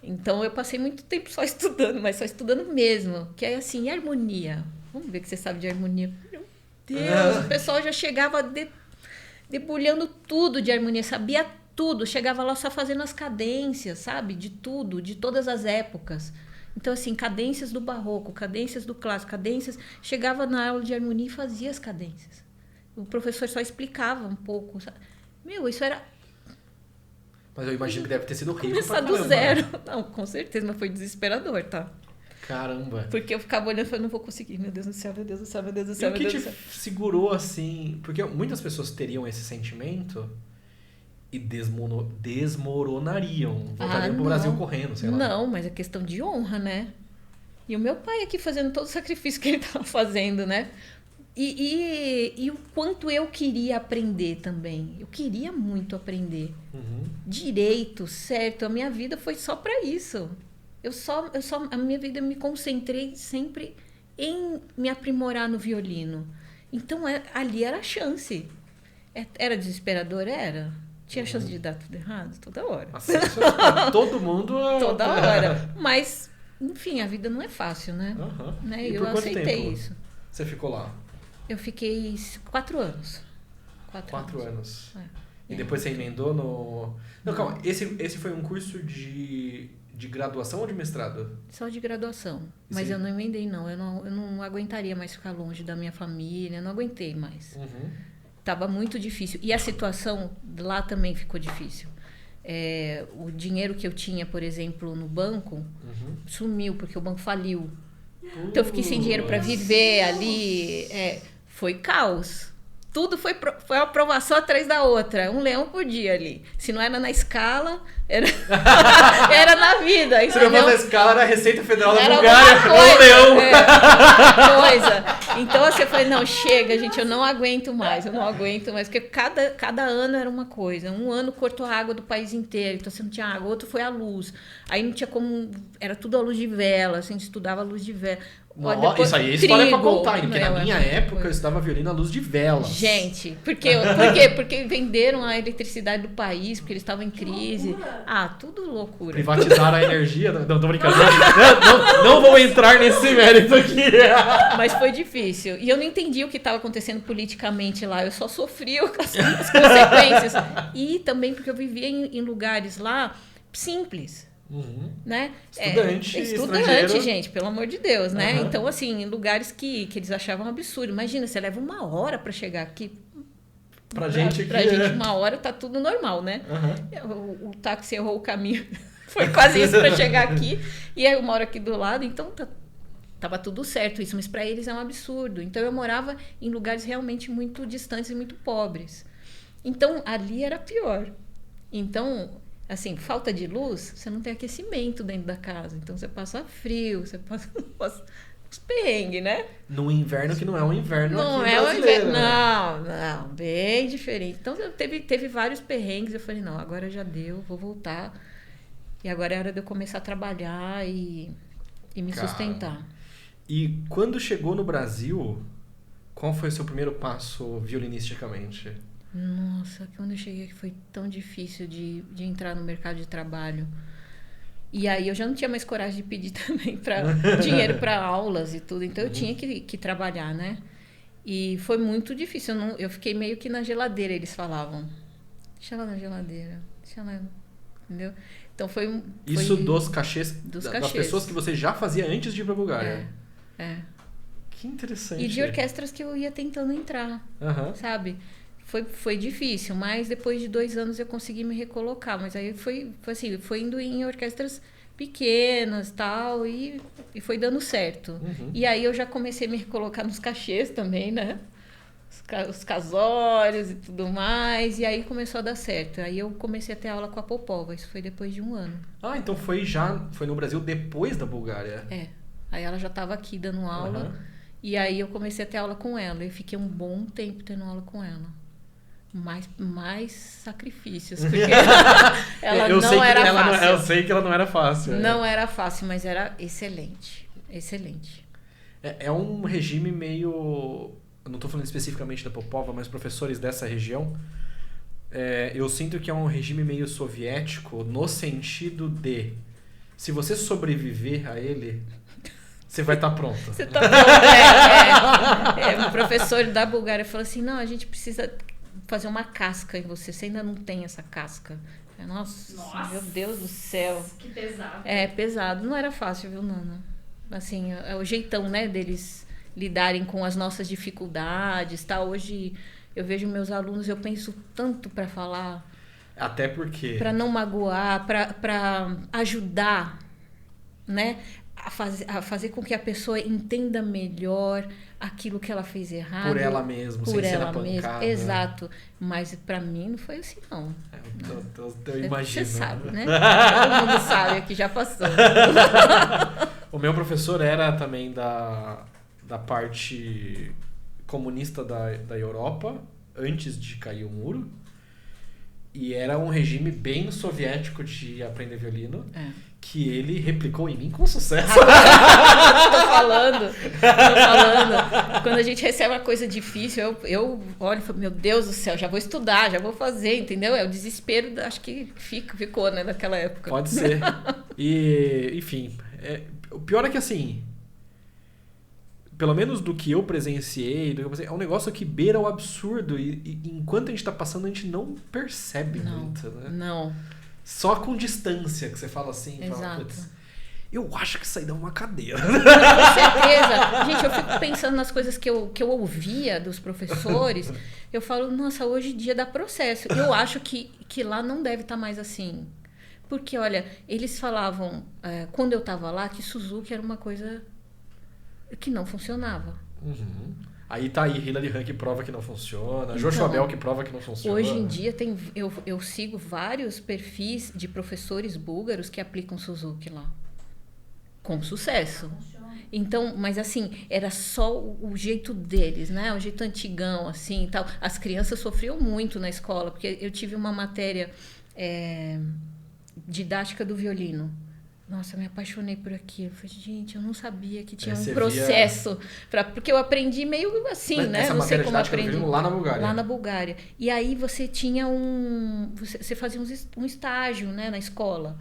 Então eu passei muito tempo só estudando, mas só estudando mesmo. Que é assim, e harmonia? Vamos ver que você sabe de harmonia. Meu Deus, o pessoal já chegava debulhando tudo de harmonia, sabia tudo, chegava lá só fazendo as cadências, sabe? De tudo, de todas as épocas. Então, assim, cadências do barroco, cadências do clássico, cadências... Chegava na aula de harmonia e fazia as cadências. O professor só explicava um pouco, sabe? Meu, isso era... Mas eu imagino que deve ter sido horrível. Começar do zero. Não, com certeza, mas foi desesperador, tá? Caramba. Porque eu ficava olhando e falando, não vou conseguir, meu Deus do céu, meu Deus do céu, meu Deus do céu, E o meu que Deus do te céu. segurou assim? Porque muitas pessoas teriam esse sentimento e desmoronariam. Voltariam pro Brasil correndo, sei lá. Não, mas é questão de honra, né? E o meu pai aqui fazendo todo o sacrifício que ele estava fazendo, né? E o quanto eu queria aprender também. Eu queria muito aprender. Direito, certo. A minha vida foi só para isso. A minha vida eu me concentrei sempre em me aprimorar no violino. Então, ali era a chance. Era desesperador? Era. Tinha chance de dar tudo errado? Toda hora. Assim, todo mundo... Toda hora. Mas, enfim, a vida não é fácil, né? Né? E Eu por quanto aceitei tempo isso. Você ficou lá? Eu fiquei 4 anos. 4 anos. É. E depois você emendou no... Não, calma. Esse foi um curso de graduação ou de mestrado? Só de graduação. Mas Sim. eu não emendei, não. Eu não aguentaria mais ficar longe da minha família. Eu não aguentei mais. Tava muito difícil. E a situação lá também ficou difícil. O dinheiro que eu tinha, por exemplo, no banco, sumiu, porque o banco faliu. Então eu fiquei sem dinheiro para viver ali. Foi caos. Tudo foi uma aprovação atrás da outra. Um leão por dia ali. Se não era na escala, era na vida. Se não fosse na escala, era a Receita Federal da Era Bulgária. alguma coisa, Um leão. alguma coisa. Então você falou, não, chega, gente, eu não aguento mais. Porque cada ano era uma coisa. Um ano cortou a água do país inteiro, então você não tinha água. Outro foi a luz. Aí não tinha como... Era tudo à luz de vela, assim, a gente estudava a luz de vela. Isso aí é história pra contar, porque na minha época eu estudava violino à luz de velas. Gente, por quê? Porque venderam a eletricidade do país, porque eles estavam em crise. Tudo loucura. Privatizaram a energia. Não, tô brincando. Não vou entrar nesse mérito aqui. Mas foi difícil. E eu não entendi o que estava acontecendo politicamente lá. Eu só sofri as consequências. E também porque eu vivia em lugares lá simples. Né? Estudante, gente, pelo amor de Deus, né? Então, assim, em lugares que eles achavam absurdo. Imagina, você leva 1 hora para chegar aqui. Pra gente 1 hora tá tudo normal, né? O táxi errou o caminho. Foi quase isso para chegar aqui. E aí eu moro aqui do lado, então tava tudo certo isso. Mas para eles é um absurdo. Então eu morava em lugares realmente muito distantes e muito pobres. Então ali era pior. Então... Assim, falta de luz, você não tem aquecimento dentro da casa. Então, você passa frio, você passa os perrengues, né? No inverno que não é um inverno não aqui é brasileiro. Não, bem diferente. Então, teve vários perrengues. Eu falei, não, agora já deu, vou voltar. E agora é hora de eu começar a trabalhar e me sustentar. E quando chegou no Brasil, qual foi o seu primeiro passo violinisticamente? Nossa, quando eu cheguei aqui foi tão difícil de entrar no mercado de trabalho. E aí eu já não tinha mais coragem de pedir também dinheiro para aulas e tudo. Então eu tinha que trabalhar, né? E foi muito difícil. Eu fiquei meio que na geladeira, eles falavam. Deixa ela na geladeira. Deixa ela... Entendeu? Então foi Isso dos cachês das cachês. pessoas que você já fazia antes de ir pra Bulgária. É. Que interessante. E de orquestras que eu ia tentando entrar, sabe? Foi difícil, mas depois de 2 anos eu consegui me recolocar. Mas aí foi assim, foi indo em orquestras pequenas tal, e foi dando certo. E aí eu já comecei a me recolocar nos cachês também, né? Os casórios e tudo mais, e aí começou a dar certo. Aí eu comecei a ter aula com a Popova, isso foi depois de 1 ano. Então foi no Brasil depois da Bulgária. Aí ela já estava aqui dando aula, e aí eu comecei a ter aula com ela. Eu fiquei um bom tempo tendo aula com ela. Mais sacrifícios, porque ela não era fácil. Eu sei que ela não era fácil. Não era fácil, mas era excelente. Excelente. É um regime meio... Eu não estou falando especificamente da Popova, mas professores dessa região, eu sinto que é um regime meio soviético no sentido de, se você sobreviver a ele, você vai estar pronto. Você tá pronto. Um professor da Bulgária falou assim, não, a gente precisa fazer uma casca em você ainda não tem essa casca. Nossa, meu Deus do céu. Que pesado. Pesado. Não era fácil, viu, Nana? Assim, é o jeitão, né, deles lidarem com as nossas dificuldades, tá? Hoje eu vejo meus alunos, eu penso tanto para falar. Até porque... Para não magoar, para ajudar, né? A fazer com que a pessoa entenda melhor aquilo que ela fez errado. Por ela mesma, sem ser na pancada. Exato. Mas para mim não foi assim, não. Eu imagino. Você sabe, né? Todo mundo sabe que já passou. O meu professor era também da parte comunista da Europa, antes de cair o muro. E era um regime bem soviético de aprender violino, que ele replicou em mim com sucesso. Tô falando. Quando a gente recebe uma coisa difícil, eu olho e falo, meu Deus do céu, já vou estudar, já vou fazer, entendeu? É o desespero, acho que ficou, né, naquela época. Pode ser. E, enfim, o pior é que assim... Pelo menos do que eu presenciei, é um negócio que beira o absurdo e enquanto a gente tá passando a gente não percebe muito, né? Não. Só com distância que você fala assim, Exato. Eu acho que isso aí dá uma cadeira. Com certeza. Gente, eu fico pensando nas coisas que eu ouvia dos professores, eu falo, nossa, hoje em dia dá processo. Eu acho que lá não deve estar mais assim. Porque, olha, eles falavam, quando eu tava lá, que Suzuki era uma coisa... que não funcionava. Aí tá aí, Hilary Hahn que prova que não funciona, Joshua Bell que prova que não funciona. Hoje em dia eu sigo vários perfis de professores búlgaros que aplicam Suzuki lá. Com sucesso. Então, mas assim, era só o jeito deles, né? O jeito antigão, assim, e tal. As crianças sofriam muito na escola, porque eu tive uma matéria didática do violino. Nossa, eu me apaixonei por aquilo. Falei, gente, eu não sabia que tinha um processo. Porque eu aprendi meio assim, mas né? Não sei como aprendi. Lá na Bulgária. Lá na Bulgária. E aí você tinha você fazia um estágio, né, na escola.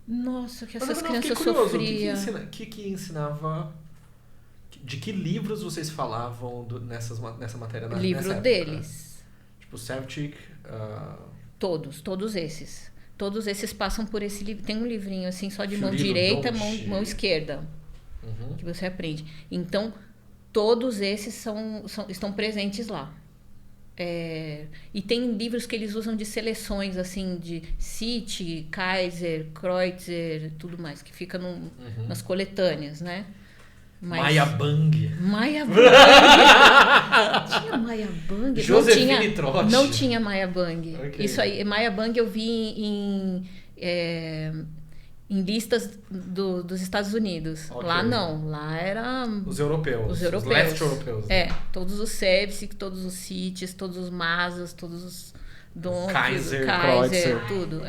Nossa, que essas crianças sofriam. O que ensinava... De que livros vocês falavam nessa matéria? Livro deles. Tipo, Savchik... Todos esses. Todos esses passam por esse livro. Tem um livrinho assim, só de mão Fiorino direita, Dolce. mão esquerda. Que você aprende. Então, todos esses estão presentes lá. E tem livros que eles usam de seleções, assim, de City, Kaiser, Kreutzer, tudo mais, que fica nas coletâneas, né? Maia Bang. Tinha Maia Bang? Josefine Trotti. Não tinha Maia Bang. Okay. Isso aí, Maia Bang eu vi em listas dos Estados Unidos. Okay. Lá não, lá era... Os europeus. Os leste europeus. Né? Todos os Sevcik, todos os Cities, todos os Mazas, todos os Donk, Kaiser, tudo,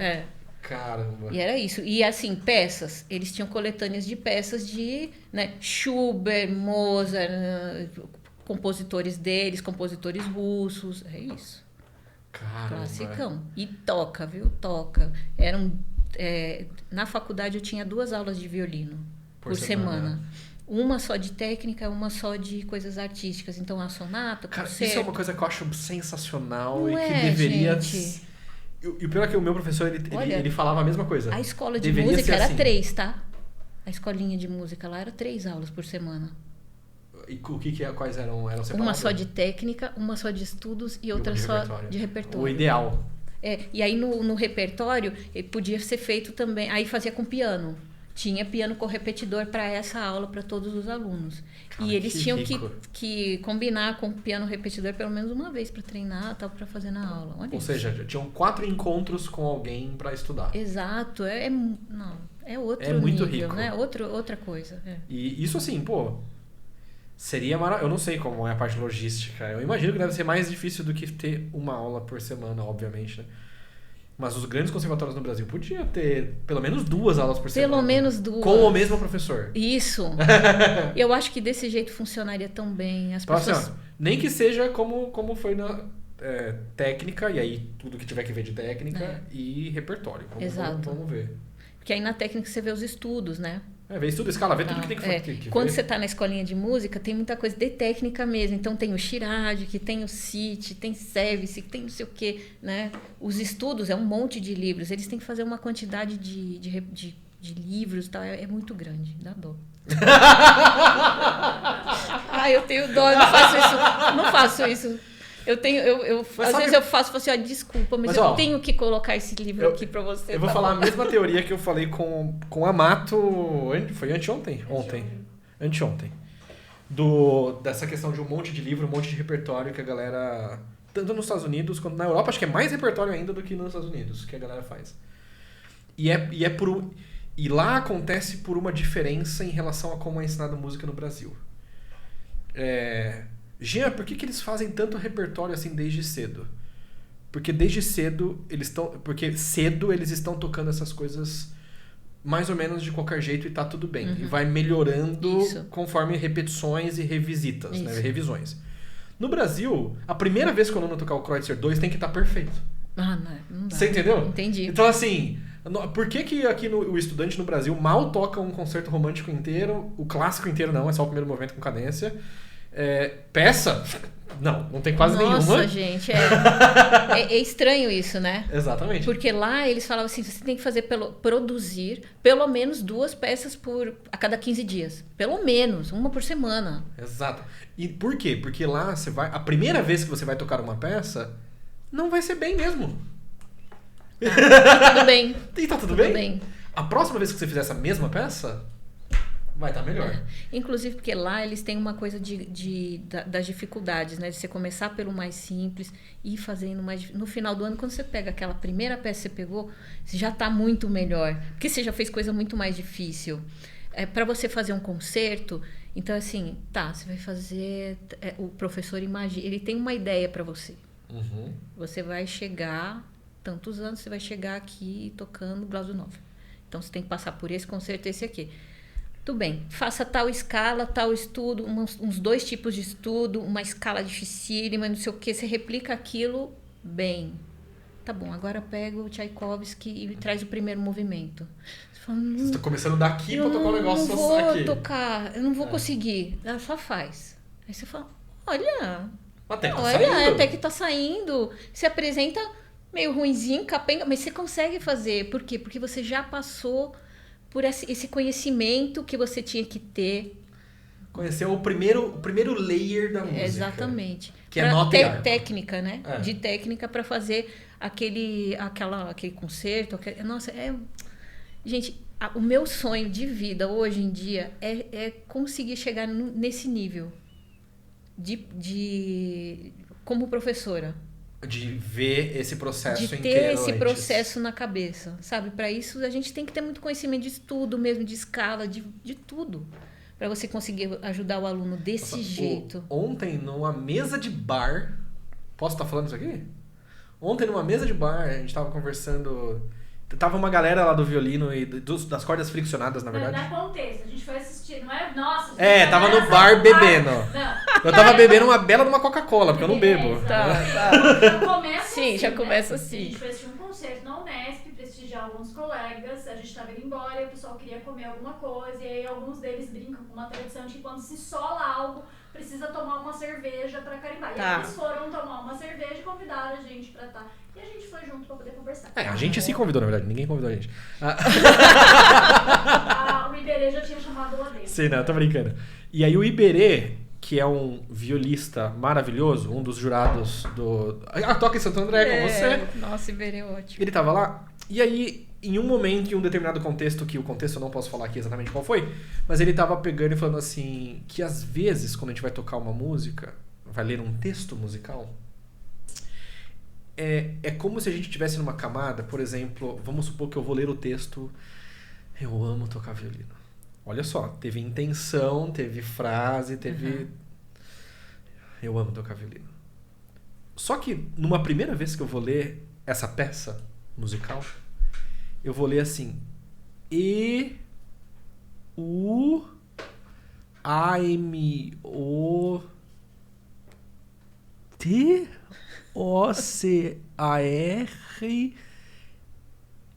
Caramba. E era isso. E assim, peças. Eles tinham coletâneas de peças de, né, Schubert, Mozart, compositores deles, compositores russos. É isso. Caramba. Classicão. E toca, viu? Toca. Eram na faculdade eu tinha 2 aulas de violino por semana. Uma só de técnica, uma só de coisas artísticas. Então, a sonata, Cara, concerto. isso é uma coisa que eu acho sensacional Não e que é, deveria... gente? E o pior é que o meu professor, ele falava a mesma coisa. A escola de Deveria música ser era assim. 3, tá? A escolinha de música lá era 3 aulas por semana. E o que quais eram separadas? Uma só de técnica, uma só de estudos e outra só de repertório. O ideal. E aí no repertório podia ser feito também. Aí fazia com piano. Tinha piano com repetidor para essa aula para todos os alunos. Cara, e eles tinham rico. que combinar com o piano repetidor pelo menos uma vez para treinar, tal, para fazer na aula. Olha Ou isso. seja, tinham 4 encontros com alguém para estudar. Exato, é outro É muito nível, rico. né? Outra coisa. E isso assim, pô, seria maravilhoso. Eu não sei como é a parte logística. Eu imagino que deve ser mais difícil do que ter uma aula por semana, obviamente, né? Mas os grandes conservatórios no Brasil podiam ter pelo menos 2 aulas por semana. Pelo menos 2. Com o mesmo professor. Isso. Eu acho que desse jeito funcionaria tão bem. As Então, pessoas... assim, ó, nem que seja como foi na técnica, e aí tudo que tiver que ver de técnica e repertório. Exato. Vamos ver. Porque aí na técnica você vê os estudos, né? Vê estudo, escala, vê tudo que tem que Quando ver. você está na escolinha de música, tem muita coisa de técnica mesmo. Então tem o Chirad, que tem o CIT, tem Service, que tem não sei o quê, né? Os estudos é um monte de livros. Eles têm que fazer uma quantidade de livros, tá? É muito grande, dá dó. Eu tenho dó, eu não faço isso. Às vezes eu faço assim, desculpa, mas eu tenho que colocar esse livro aqui pra você. Eu vou falar a mesma teoria que eu falei com a Mato, foi anteontem? Anteontem. Dessa questão de um monte de livro, um monte de repertório que a galera, tanto nos Estados Unidos quanto na Europa, acho que é mais repertório ainda do que nos Estados Unidos, que a galera faz. E lá acontece por uma diferença em relação a como é ensinada música no Brasil. Jean, por que eles fazem tanto repertório assim desde cedo? Porque desde cedo eles estão tocando essas coisas mais ou menos de qualquer jeito e tá tudo bem. Uhum. E vai melhorando Isso. conforme repetições e revisitas, né? Isso. Revisões. No Brasil, a primeira vez que o aluno tocar o Kreutzer 2 tem que estar perfeito. Não dá. Você entendeu? Entendi. Então, assim, por que aqui o estudante no Brasil mal toca um concerto romântico inteiro, o clássico inteiro não, é só o primeiro movimento com cadência? Peça? Não tem quase nenhuma. Nossa, gente, é estranho isso, né? Exatamente. Porque lá eles falavam assim, você tem que produzir pelo menos 2 peças a cada 15 dias. Pelo menos, uma por semana. Exato. E por quê? Porque lá a primeira vez que você vai tocar uma peça, não vai ser bem mesmo. E tudo bem. E tá tudo bem? A próxima vez que você fizer essa mesma peça, vai estar melhor. Inclusive porque lá eles têm uma coisa das dificuldades, né? De você começar pelo mais simples e ir fazendo mais... No final do ano, quando você pega aquela primeira peça que você pegou, você já está muito melhor. Porque você já fez coisa muito mais difícil. Para você fazer um concerto, então assim, você vai fazer... o professor imagina, ele tem uma ideia para você. Uhum. Você vai chegar... Tantos anos, você vai chegar aqui tocando Glaucio 9. Então, você tem que passar por esse concerto, esse aqui. Tudo bem, faça tal escala, tal estudo, uns 2 tipos de estudo, uma escala dificílima, não sei o que, você replica aquilo bem. Tá bom, agora pega o Tchaikovsky e traz o primeiro movimento. Você fala, você está começando daqui para tocar um negócio não vou aqui. tocar, eu não vou conseguir. Ela só faz. Aí você fala, olha, até que tá saindo. Se apresenta meio ruinzinho, capenga, mas você consegue fazer. Por quê? Porque você já passou por esse conhecimento que você tinha que ter. Conhecer o primeiro layer da música. Exatamente. Que é nota e arco. Técnica, né? De técnica para fazer aquele concerto. Nossa, gente, o meu sonho de vida hoje em dia é conseguir chegar nesse nível como professora. De ver esse processo inteiro. De ter esse processo na cabeça, sabe? Para isso, a gente tem que ter muito conhecimento de estudo mesmo, de escala, de tudo. Para você conseguir ajudar o aluno desse jeito. Ontem, numa mesa de bar... Posso estar falando isso aqui? Ontem, numa mesa de bar, a gente estava conversando... Tava uma galera lá do violino e das cordas friccionadas, na verdade. Dá contexto, a gente foi assistir, não é? Nossa, tava no bar bebendo. Eu tava bebendo uma bela de uma Coca-Cola, porque eu não bebo. Tá. Já começa Sim, assim, já né? começa A assim. gente foi assistir um concerto na Unesp, prestigiar alguns colegas, a gente estava indo embora e o pessoal queria comer alguma coisa, e aí alguns deles brincam com uma tradição de que quando se sola algo, precisa tomar uma cerveja pra carimbar. E aí eles foram tomar uma cerveja e convidaram a gente pra estar. E a gente foi junto pra poder conversar. A gente se convidou, na verdade, ninguém convidou a gente. O Iberê já tinha chamado lá dentro. Sim, não, tô brincando. E aí o Iberê, que é um violista maravilhoso, um dos jurados do... Toca em Santo André com você. Nossa, Iberê é ótimo. Ele tava lá, e aí, em um momento, em um determinado contexto, que o contexto eu não posso falar aqui exatamente qual foi, mas ele tava pegando e falando assim, que às vezes, quando a gente vai tocar uma música, vai ler um texto musical, é como se a gente estivesse numa camada, por exemplo, vamos supor que eu vou ler o texto, eu amo tocar violino. Olha só, teve intenção, teve frase, teve... Eu amo tocar violino. Só que, numa primeira vez que eu vou ler essa peça musical, eu vou ler assim... E... U... A... M... O... T... O... C... A... R...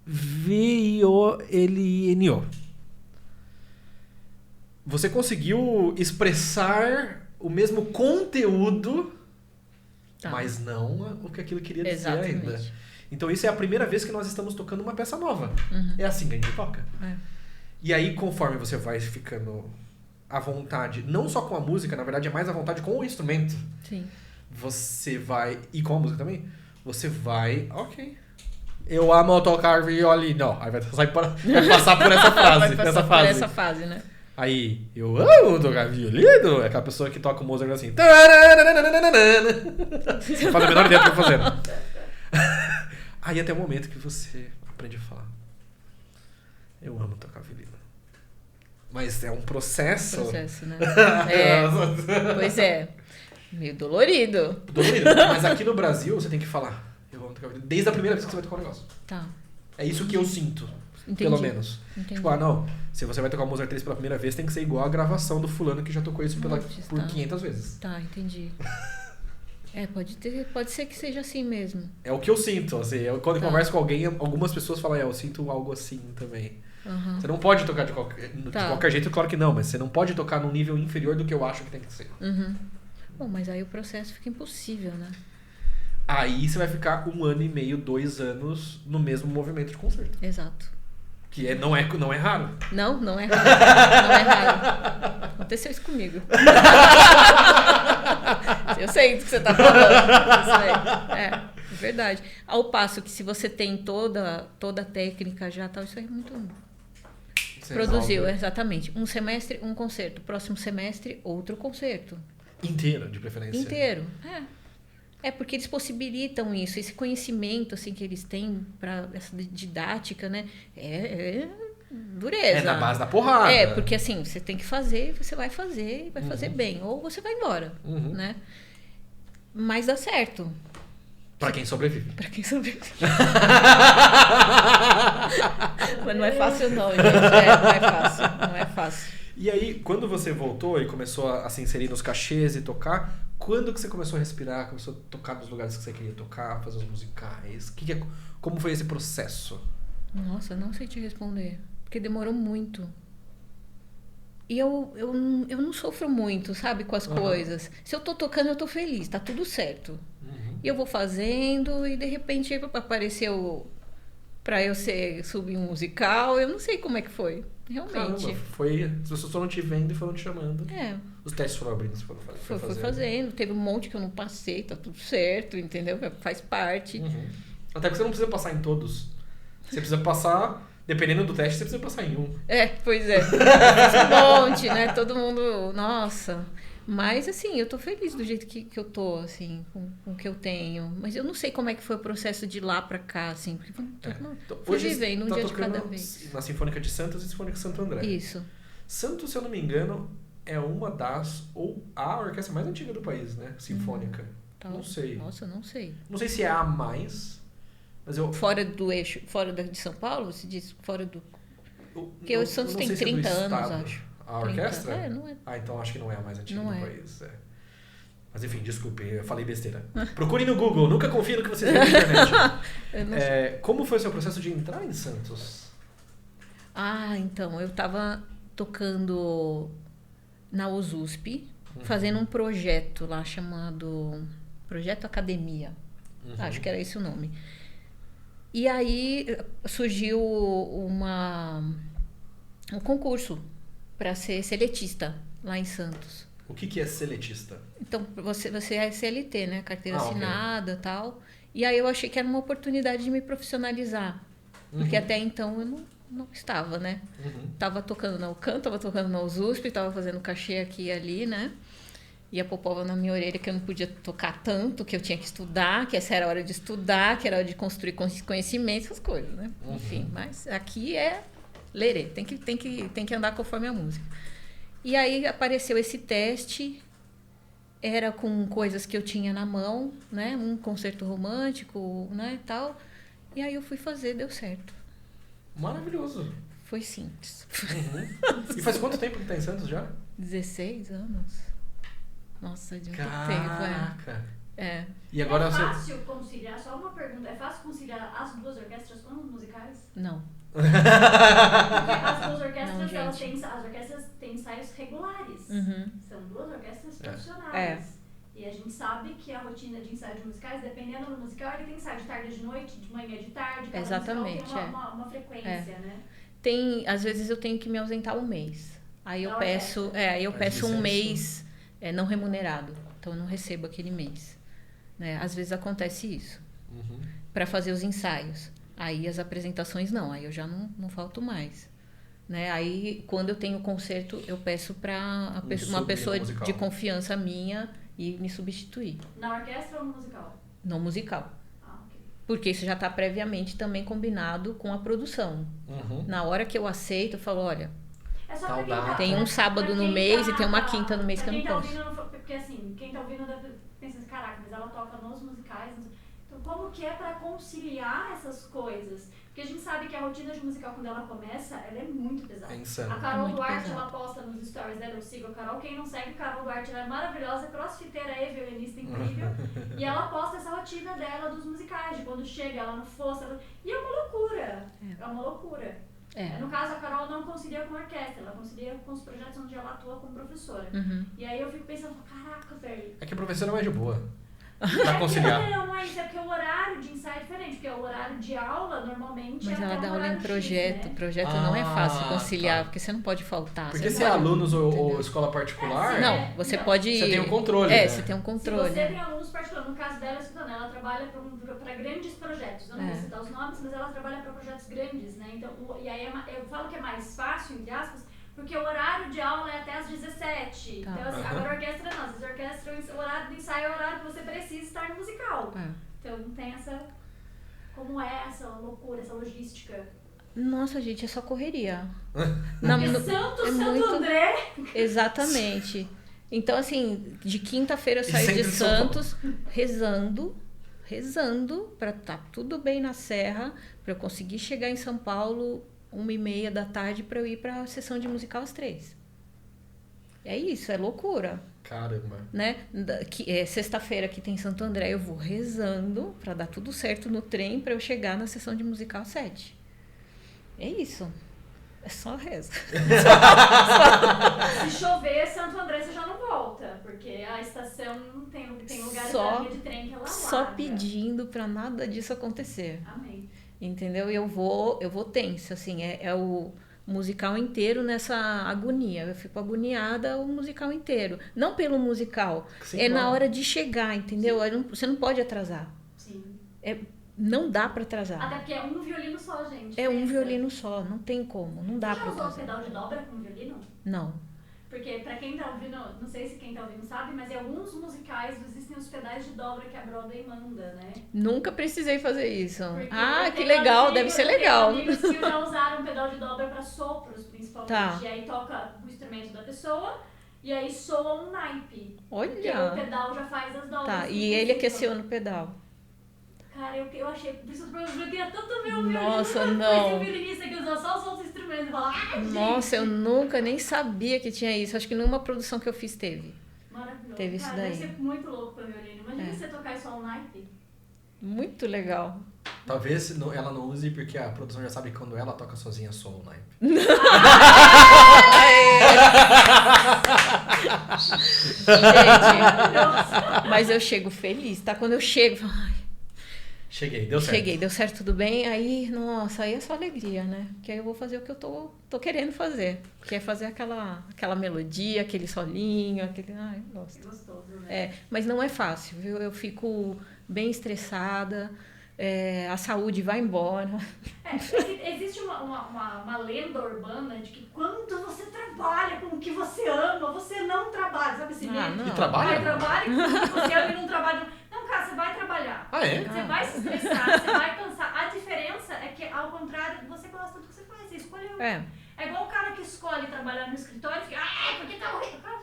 V... I... O... L... I... N... O. Você conseguiu expressar o mesmo conteúdo, mas não o que aquilo queria dizer ainda. Então isso é a primeira vez que nós estamos tocando uma peça nova. É assim que a gente toca. E aí, conforme você vai ficando à vontade, não só com a música, na verdade é mais à vontade com o instrumento. Sim. Você vai... E com a música também. Você vai... Ok. Eu amo tocar violino. Aí vai passar por essa frase. Vai passar por essa fase, né? Aí, eu amo tocar violino. É aquela pessoa que toca o Mozart assim. Não faz a menor ideia do que eu tô fazendo. Aí até o momento que você aprende a falar. Eu amo tocar violino. Mas é um processo. Né? Pois é. Meio dolorido. Mas aqui no Brasil você tem que falar. Eu amo tocar violino. Desde a primeira vez que você vai tocar um negócio. Tá. É isso que eu sinto. Entendi. Pelo menos. Entendi. Tipo, não. Se você vai tocar o Mozart 3 pela primeira vez, tem que ser igual a gravação do fulano que já tocou isso por 500 vezes. Tá, entendi. Pode ser que seja assim mesmo. É o que eu sinto, assim. Quando eu converso com alguém, algumas pessoas falam, eu sinto algo assim também. Você não pode tocar de qualquer jeito, claro que não, mas você não pode tocar num nível inferior do que eu acho que tem que ser. Bom, mas aí o processo fica impossível, né? Aí você vai ficar 1 ano e meio, 2 anos no mesmo movimento de concerto. Exato. Que não é raro. Não é raro. Não é raro. Aconteceu isso comigo. Eu sei do que você tá falando. É verdade. Ao passo que se você tem toda a técnica já, tal, isso aí é muito... Você produziu, resolve. Exatamente. Um semestre, um concerto. Próximo semestre, outro concerto. Inteiro, de preferência. Inteiro, É porque eles possibilitam isso, esse conhecimento assim, que eles têm para essa didática, né? É dureza. É na base da porrada. É, porque assim, você tem que fazer, você vai fazer e vai fazer bem. Ou você vai embora, né? Mas dá certo. Pra quem sobrevive. Pra quem sobrevive. Mas não é fácil não, gente. Não é fácil. Não é fácil. E aí, quando você voltou e começou a se inserir nos cachês e tocar, quando que você começou a respirar, começou a tocar nos lugares que você queria tocar, fazer os musicais? Como foi esse processo? Nossa, não sei te responder. Porque demorou muito. E eu não sofro muito, sabe, com as coisas. Se eu tô tocando, eu tô feliz, tá tudo certo. E eu vou fazendo e de repente apareceu pra eu subir um musical. Eu não sei como é que foi. Realmente. Caramba, as pessoas foram te vendo e foram te chamando. Os testes foram abrindo, você foi fazendo. Teve um monte que eu não passei, tá tudo certo, entendeu? Faz parte. Até porque você não precisa passar em todos. Você precisa passar, dependendo do teste, você precisa passar em um. Pois é. Um monte, né? Todo mundo, nossa. Mas, assim, eu tô feliz do jeito que eu tô, assim, com o que eu tenho. Mas eu não sei como é que foi o processo de lá pra cá, assim. Porque fui vivendo um dia de cada vez. Na Sinfônica de Santos e Sinfônica de Santo André. Isso. Santos, se eu não me engano, é uma das, ou a orquestra mais antiga do país, né? Sinfônica. Não sei. Nossa, não sei. Não sei se é a mais, mas eu... Fora do eixo, fora de São Paulo, você diz fora do... Porque o Santos tem 30 anos, acho. A orquestra? 30. Não é. Então acho que não é a mais antiga do país. Mas enfim, desculpe, eu falei besteira. Procure no Google, nunca confie no que vocês veem na internet. Como foi o seu processo de entrar em Santos? Então, eu tava tocando na USP, fazendo um projeto lá chamado Projeto Academia. Acho que era esse o nome. E aí surgiu um concurso para ser seletista lá em Santos. O que é seletista? Então, você é CLT, né? Carteira assinada e tal. E aí eu achei que era uma oportunidade de me profissionalizar. Porque até então eu não estava, né? Tava tocando na UCAM, tava tocando na USP, tava fazendo cachê aqui e ali, né? E a Popova na minha orelha que eu não podia tocar tanto, que eu tinha que estudar, que essa era a hora de estudar, que era hora de construir conhecimento, essas coisas, né? Enfim, mas aqui é lerê, tem que andar conforme a música. E aí apareceu esse teste, era com coisas que eu tinha na mão, né? Um concerto romântico, né, tal. E aí eu fui fazer, deu certo. Maravilhoso. Foi simples. E faz quanto tempo que tá em Santos já? 16 anos. Nossa, de muito Caraca. tempo, E agora é fácil conciliar, só uma pergunta, é fácil conciliar as duas orquestras com os musicais? Não. Porque as duas orquestras, as orquestras têm ensaios regulares. São duas orquestras profissionais. E a gente sabe que a rotina de ensaio de musicais, dependendo do musical, ele tem ensaio de tarde, de noite, de manhã, de tarde. Cada Exatamente, musical tem uma frequência, né? Às vezes eu tenho que me ausentar um mês. Aí eu peço um mês não remunerado. Então eu não recebo aquele mês. Né? Às vezes acontece isso. Para fazer os ensaios. Aí as apresentações não, aí eu já não falto mais. Né? Aí quando eu tenho concerto, eu peço para uma pessoa de confiança minha ir me substituir. Na orquestra ou no musical? No musical. Ok. Porque isso já está previamente também combinado com a produção. Na hora que eu aceito, eu falo, olha, tem um sábado no mês e tem uma quinta no mês que eu não posso. Porque assim, quem tá ouvindo deve pensar assim, caraca, mas ela toca nos musicais. Então como que é para conciliar essas coisas? Porque a gente sabe que a rotina de musical, quando ela começa, ela é muito pesada. É insano. A Carol Duarte, ela posta nos stories dela, eu sigo a Carol. Quem não segue, Carol Duarte, ela é maravilhosa, crossfiteira e violinista incrível. E ela posta essa rotina dela dos musicais, de quando chega ela no fosso. E é uma loucura. É uma loucura. No caso, a Carol não concilia com a orquestra, ela concilia com os projetos onde ela atua como professora. E aí eu fico pensando, caraca, velho. É que a professora é mais de boa. Pra conciliar. Não é isso, é porque o horário de ensaio é diferente, porque o horário de aula normalmente mas ela dá aula em projeto. X, né? Projeto não é fácil conciliar, porque você não pode faltar. Porque se é alunos ou escola particular, não, você pode. Você tem um controle. Né? Você tem um controle. Se você tem alunos particulares, no caso dela, ela trabalha para grandes projetos. Eu não vou citar os nomes, mas ela trabalha para projetos grandes, né? Então, e aí eu falo que é mais fácil, entre aspas, porque o horário de aula é até às 17. Então, assim, agora a orquestra não. As orquestras, o horário do ensaio é o horário que você precisa estar no musical. Então, não tem essa... Como é essa loucura, essa logística? Nossa, gente, é só correria. Santo André! Exatamente. Então, assim, de quinta-feira eu saio de Santos rezando pra tá tudo bem na serra, pra eu conseguir chegar em São Paulo 1h30 da tarde para eu ir para a sessão de musical às 3. É isso, é loucura. Caramba. Né? Sexta-feira que tem Santo André, eu vou rezando para dar tudo certo no trem para eu chegar na sessão de musical às 7. É isso. É só reza. Se chover, Santo André você já não volta, porque a estação tem lugares da linha de trem que ela só larga. Pedindo para nada disso acontecer. Amém. Entendeu? Eu vou tensa, assim, é o musical inteiro nessa agonia. Eu fico agoniada o musical inteiro. Não pelo musical, na hora de chegar, entendeu? Você não pode atrasar. Sim. Não dá pra atrasar. Até porque é um violino só, gente. É um violino só, não tem como, não dá pra atrasar. Você já usou pedal de dobra com violino? Não. Porque pra quem tá ouvindo, não sei se quem tá ouvindo sabe, mas em alguns musicais existem os pedais de dobra que a Broadway manda, né? Nunca precisei fazer isso. Que legal, deve ser legal. Amigos que já usaram pedal de dobra pra sopros, principalmente. Tá. E aí toca o instrumento da pessoa e aí soa um naipe. Olha! Porque o pedal já faz as dobras. Tá, e ele aqueceu no pedal. Cara, eu achei, por isso eu queria tanto ver o violino. Nossa, não. Esse violinista que usa só os outros instrumentos e fala, nossa, eu nunca nem sabia que tinha isso. Acho que nenhuma produção que eu fiz teve. Maravilhoso. Maravilhoso. Teve isso daí. Deve ser muito louco pra violino. Imagina você tocar isso all night. Muito legal. Talvez ela não use porque a produção já sabe que quando ela toca sozinha solo naipe. Gente, mas eu chego feliz, tá? Quando eu chego, eu falo, ai, Cheguei, deu certo. cheguei, deu certo, tudo bem. Aí, nossa, aí é só alegria, né? Porque aí eu vou fazer o que eu tô querendo fazer. Que é fazer aquela melodia, aquele solinho, aquele... Ai, eu gosto. Gostoso, né? É, mas não é fácil, viu? Eu fico bem estressada, a saúde vai embora. É que existe uma lenda urbana de que quando você trabalha com o que você ama, você não trabalha, sabe assim? Não. E trabalha? Vai trabalhar com o que você ama e não trabalha. Não, cara, você vai trabalhar. Ah, é? Você vai se estressar, você vai cansar. A diferença é que, ao contrário, você gosta do que você faz, você escolheu. É, É igual o cara que escolhe trabalhar no escritório e fica, porque tá horrível. Cara,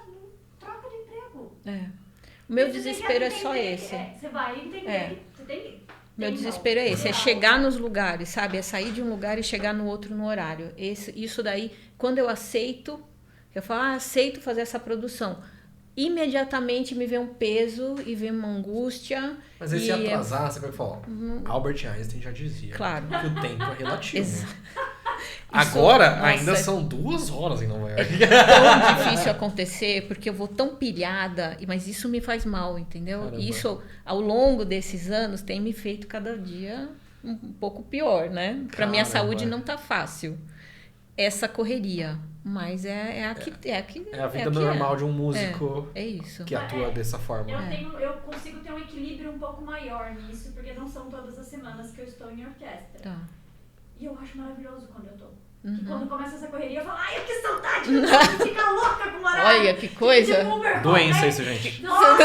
troca de emprego. O meu Você tem que desespero é só entender, esse. Você vai entender. Você tem que... Meu tem desespero é esse, é Real. chegar nos lugares, sabe? É sair de um lugar e chegar no outro no horário. Isso daí, quando eu aceito, eu falo, aceito fazer essa produção. Imediatamente me vem um peso e vem uma angústia. Mas aí se atrasar, você vai falar. Albert Einstein já dizia Claro. que o tempo é relativo. Isso, Agora, nossa, ainda é são 2 horas em Nova York. tão difícil acontecer, porque eu vou tão pilhada, mas isso me faz mal, entendeu? Caramba. Isso, ao longo desses anos, tem me feito cada dia um pouco pior, né? Pra minha Caramba. saúde não tá fácil essa correria, mas é a que É a vida normal de um músico É isso. que atua dessa forma. Eu consigo ter um equilíbrio um pouco maior nisso, porque não são todas as semanas que eu estou em orquestra. Tá. E eu acho maravilhoso quando eu tô. Uhum. E quando começa essa correria, eu falo, ai, que saudade de ficar louca com o horário. Olha que coisa. De Uber, Doença né? isso, gente. Nossa,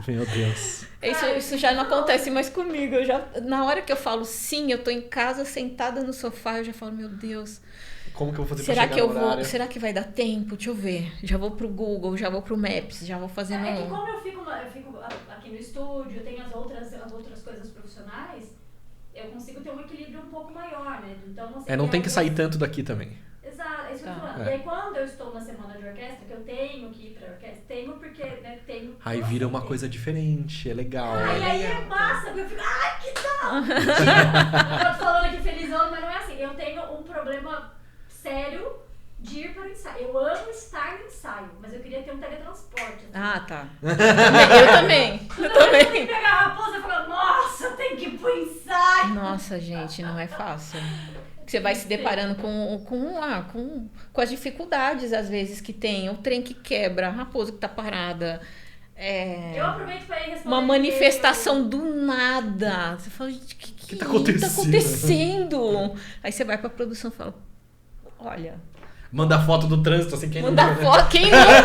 Meu Deus. Isso já não acontece mais comigo. Na hora que eu falo sim, eu tô em casa sentada no sofá, eu já falo, meu Deus, Como que eu vou fazer será pra que chegar eu no vou? horário? Será que vai dar tempo? Deixa eu ver. Já vou pro Google, já vou pro Maps, já vou fazendo. é que como eu fico aqui no estúdio, tenho as outras coisas profissionais, eu consigo ter um equilíbrio um pouco maior, né? Então, assim, Não tem que sair tanto daqui também. Exato, é isso que eu tô falando. É. E aí quando eu estou na semana de orquestra, que eu tenho que ir pra orquestra, tenho porque, né, tenho... Aí vira uma coisa diferente, é legal. E aí é legal. massa, porque eu fico, ai, que tal? Eu tô falando aqui felizão, mas não é assim. Eu tenho um problema sério de ir para o ensaio. Eu amo estar no ensaio, mas eu queria ter um teletransporte. Assim. Ah, tá. Eu também. Toda vez que eu tenho que pegar a raposa, eu falo, nossa, eu tenho que ir pro ensaio. Nossa, gente, não é fácil. Você vai se deparando com as dificuldades, às vezes, que tem. O trem que quebra, a raposa que tá parada. Eu aproveito pra ir responder. Uma manifestação do nada. Você fala, gente, o que tá tá acontecendo? acontecendo? Aí você vai pra produção e fala, olha, Manda foto do trânsito, assim, quem não manda viu, né? foto, quem nunca, né?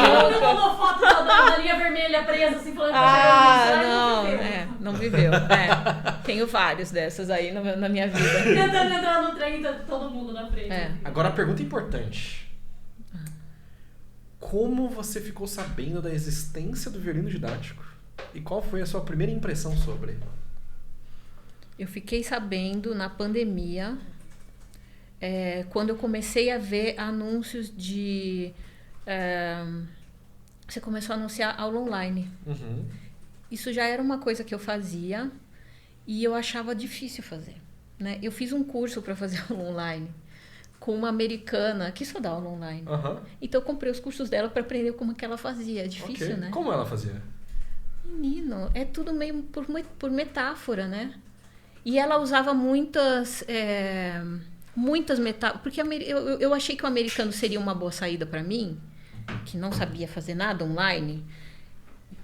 Quem Eu nunca? mandou foto da linha vermelha presa, assim, falando que eu Não, viveu. não viveu. Tenho vários dessas aí na minha vida. Tentando entrar no trem e tá todo mundo na frente. Agora a pergunta importante. Como você ficou sabendo da existência do violino didático? E qual foi a sua primeira impressão sobre? Eu fiquei sabendo na pandemia, quando eu comecei a ver anúncios de... você começou a anunciar aula online. Uhum. Isso já era uma coisa que eu fazia e eu achava difícil fazer, né? Eu fiz um curso para fazer aula online com uma americana que só dá aula online. Aham. Então eu comprei os cursos dela para aprender como que ela fazia. É difícil, Ok. né? Como ela fazia? Menino, é tudo meio por metáfora, né? E ela usava muitas metáforas. Porque eu achei que o americano seria uma boa saída para mim, que não sabia fazer nada online,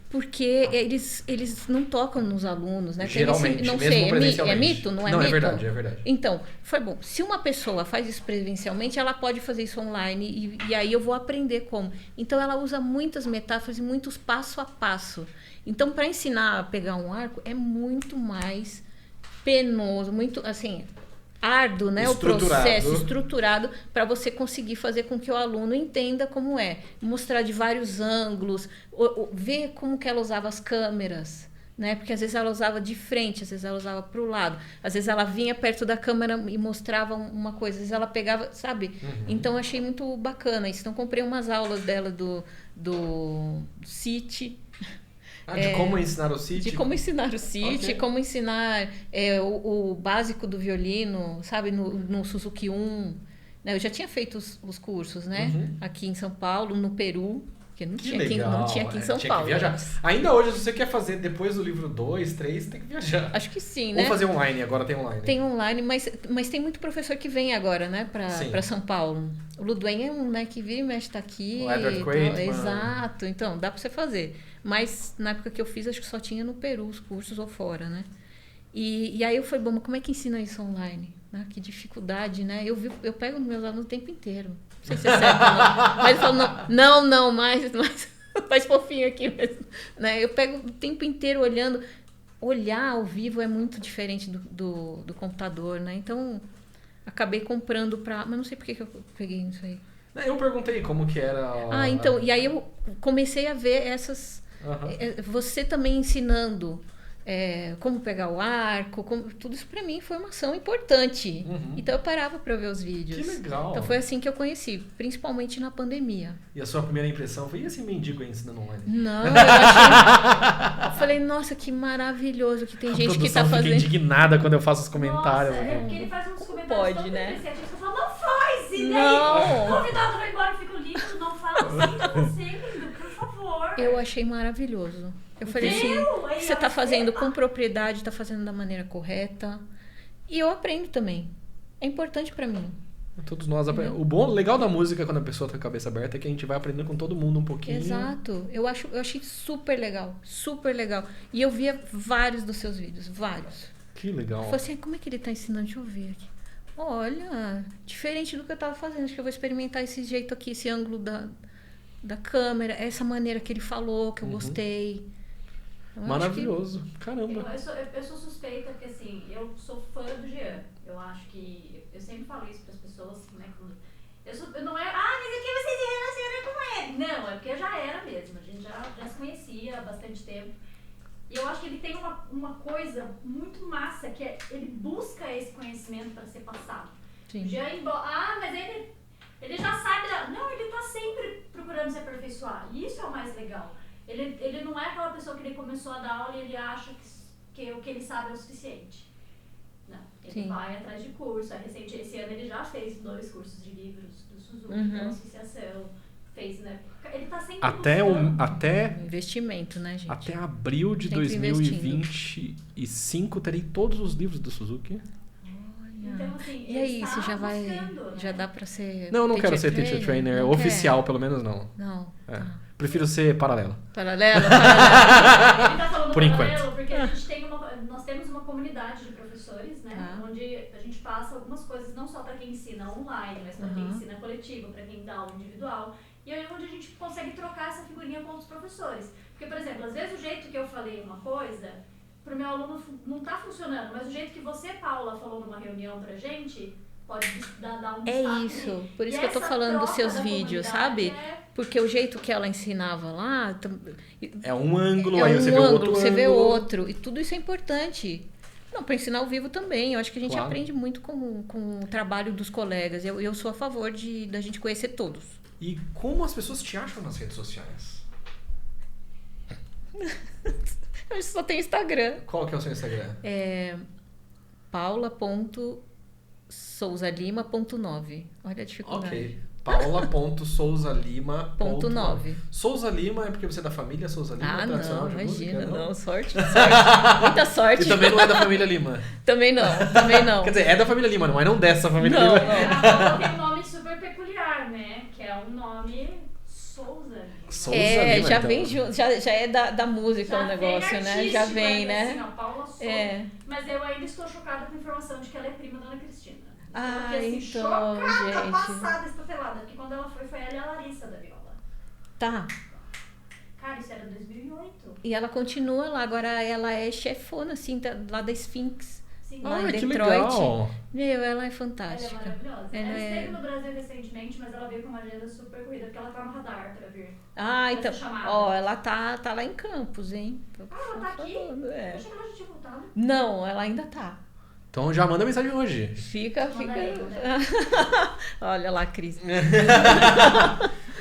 porque eles não tocam nos alunos, né? Geralmente, não mesmo sei, presencialmente. é mito? Não é Não, mito? é verdade. Então, foi bom. Se uma pessoa faz isso presencialmente, ela pode fazer isso online e aí eu vou aprender como. Então, ela usa muitas metáforas e muitos passo a passo. Então, para ensinar a pegar um arco, é muito mais penoso, muito, assim, árduo, né? O processo estruturado para você conseguir fazer com que o aluno entenda como é. Mostrar de vários ângulos, ver como que ela usava as câmeras, né? Porque às vezes ela usava de frente, às vezes ela usava pro lado, às vezes ela vinha perto da câmera e mostrava uma coisa, às vezes ela pegava, sabe? Então eu achei muito bacana isso. Então comprei umas aulas dela do City. De como ensinar o City? De como ensinar o City, como ensinar o básico do violino, sabe? No Suzuki 1. Né? Eu já tinha feito os cursos, né? Aqui em São Paulo, no Peru. Porque não tinha aqui em São Paulo. Que viajar. Ainda hoje, se você quer fazer depois do livro 2, 3, tem que viajar. Acho que sim, né? Ou fazer online, agora tem online. Tem online, mas tem muito professor que vem agora, né? Pra São Paulo. O Ludwig é um, né? Que vira e mexe, tá aqui. O Edward Craitman. Exato. Então, dá pra você fazer. Mas na época que eu fiz, acho que só tinha no Peru os cursos ou fora, né? E aí eu falei, bom, mas como é que ensina isso online? Né? Que dificuldade, né? Eu pego meus alunos o tempo inteiro. Não sei se é certo, não. Mas eu falo, não, mais fofinho aqui mesmo. Né? Eu pego o tempo inteiro olhando. Olhar ao vivo é muito diferente do computador, né? Então, acabei comprando mas não sei por que eu peguei isso aí. Eu perguntei como que era... Então, e aí eu comecei a ver essas... Você também ensinando como pegar o arco, tudo isso pra mim foi uma ação importante. Então eu parava pra ver os vídeos. Que legal! Então foi assim que eu conheci, principalmente na pandemia. E a sua primeira impressão foi, e esse mendigo aí ensinando online? Não, eu falei, nossa, que maravilhoso que tem gente que tá fazendo... Eu fico indignada quando eu faço os comentários. Nossa, porque ele faz uns comentários pode, tão né? apreciativos, eu falo, não faz! E daí Não. o convidado vai embora, eu fico lindo, não fala assim pra você, lindo, por favor. Eu achei maravilhoso. Eu falei assim, você tá fazendo com propriedade, tá fazendo da maneira correta. E eu aprendo também. É importante pra mim. Todos nós aprendemos. O legal da música, quando a pessoa tá com a cabeça aberta, é que a gente vai aprendendo com todo mundo um pouquinho. Exato. Eu achei super legal. Super legal. E eu via vários dos seus vídeos. Vários. Que legal. Eu falei assim, como é que ele tá ensinando? Deixa eu ver aqui. Olha, diferente do que eu tava fazendo. Acho que eu vou experimentar esse jeito aqui, esse ângulo da câmera. Essa maneira que ele falou, que eu gostei. Maravilhoso. Caramba. Eu sou suspeita porque, assim, eu sou fã do Jean. Eu acho que... Eu sempre falo isso pras pessoas, né? Eu não é... mas aqui você se relaciona com ele. Não, é porque eu já era mesmo. A gente já se conhecia há bastante tempo. E eu acho que ele tem uma coisa muito massa, que é... Ele busca esse conhecimento para ser passado. Sim. O Jean, mas ele já sabe... Não, ele tá sempre procurando se aperfeiçoar. E isso é o mais legal. Ele não é aquela pessoa que ele começou a dar aula e ele acha que o que ele sabe é o suficiente. Não, ele vai atrás de curso. Esse ano ele já fez 2 cursos de livros do Suzuki, da associação. Fez, né? Ele tá sempre até investimento, né, gente? Até abril de sempre 2025 terei todos os livros do Suzuki. Então, assim, e aí, você já dá pra ser... Não quero ser teacher trainer. Não oficial, quer? pelo menos não. Não. Prefiro ser paralelo. Paralelo? Ele tá falando Por paralelo porque nós temos uma comunidade de professores, né? Onde a gente passa algumas coisas, não só para quem ensina online, mas para quem ensina coletivo, para quem dá aula individual. E aí onde a gente consegue trocar essa figurinha com os professores. Porque, por exemplo, às vezes o jeito que eu falei uma coisa, pro meu aluno não tá funcionando, mas o jeito que você, Paula, falou numa reunião pra gente... Pode dar um destaque. É isso, por isso que eu tô falando dos seus vídeos, sabe? Porque o jeito que ela ensinava lá... É um ângulo, aí você vê outro você ângulo. Vê outro. E tudo isso é importante. Não, para ensinar ao vivo também. Eu acho que a gente aprende muito com o trabalho dos colegas. Eu sou a favor da gente conhecer todos. E como as pessoas te acham nas redes sociais? Eu só tenho Instagram. Qual que é o seu Instagram? paula.sousalima.9. Olha a dificuldade. Ok. paula.sousalima.9. Souza Lima é porque você é da família Souza Lima? Não, imagina. Música, não, sorte. Muita sorte. E também não é da família Lima? Também não. Quer dizer, é da família Lima, mas não dessa família Lima. Ela tem um nome super peculiar, né? Que é um nome... Souza Lima, já então. vem junto, já é da música o negócio, né? Já vem, né? Assim, ó, Paula Souza. Mas eu ainda estou chocada com a informação de que ela é prima da Ana Cristina. Então, chocada, gente. passada, estatelada. Porque quando ela foi ela e a Larissa da viola. Tá. Cara, isso era 2008. E ela continua lá, agora ela é chefona, assim, lá da Sphinx. Sim. Lá em Que Detroit. legal. Meu, ela é Ela é fantástica. maravilhosa. Ela Ela é- esteve no Brasil recentemente, mas ela veio com uma agenda super corrida, porque ela tá no radar pra vir. Ah, então. Essa chamada. Ó, ela tá lá em Campos, hein? Ela tá aqui? Falando, Eu é. achei que ela já tinha voltado. Não, ela ainda tá. Então já manda mensagem hoje. Fica. Manda aí, Olha lá, Cris.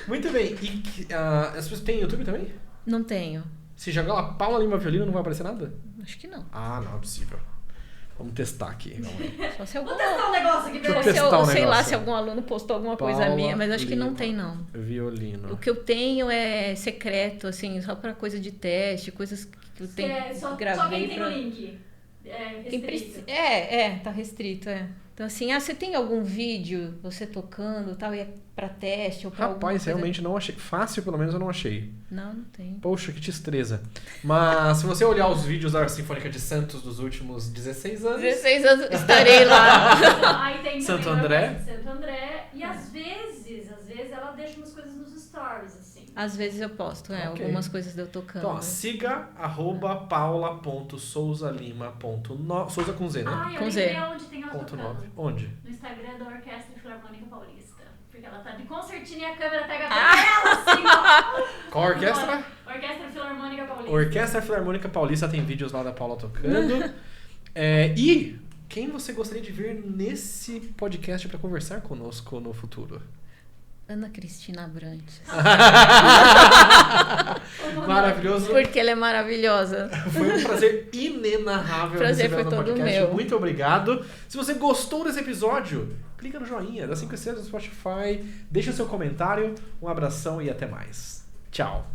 Muito bem. E as pessoas têm YouTube também? Não tenho. Se jogar lá Paula Lima Violino, não vai aparecer nada? Acho que não. Ah, não é possível. Vamos testar aqui. Vamos lá. Só se algum. Vou testar um negócio aqui pra Deixa eu você. testar um Sei lá negócio. se algum aluno postou alguma coisa Paula minha, mas acho que não Lima tem, não. Violino. O que eu tenho é secreto, assim, só pra coisa de teste, coisas que eu tenho. Só gravei quem tem pra... o link. Quem Restrito. tá restrito, é. Então, assim, você tem algum vídeo, você tocando e tal, e é pra teste ou pra alguma Rapaz, coisa? realmente não achei. Fácil, pelo menos, eu não achei. Não tem. Poxa, que destreza. Mas se você olhar os vídeos da Sinfônica de Santos dos últimos 16 anos... 16 anos estarei lá. Aí tem Santo também André. Santo André. E às vezes ela deixa umas coisas nos stories, assim. Às vezes eu posto, Ok. algumas coisas de eu tocando. Então, ó, siga @paula.sousalima.9. Souza com Z, né? Ah, eu Com lembrei Z. onde tem ela Ponto tocando. 9. Onde? No Instagram da Orquestra Filarmônica Paulista. Porque ela tá de concertina e a câmera pega Ah! ela, assim, ó. Qual orquestra? Orquestra Filarmônica Paulista. Orquestra Filarmônica Paulista tem vídeos lá da Paula tocando. E quem você gostaria de ver nesse podcast para conversar conosco no futuro? Ana Cristina Abrantes. Maravilhoso. Porque ela é maravilhosa. Foi um prazer inenarrável. O prazer receber foi ela no todo podcast. meu. Muito obrigado. Se você gostou desse episódio, clica no joinha, dá 5 estrelas no Spotify, deixa o seu comentário. Um abração e até mais. Tchau.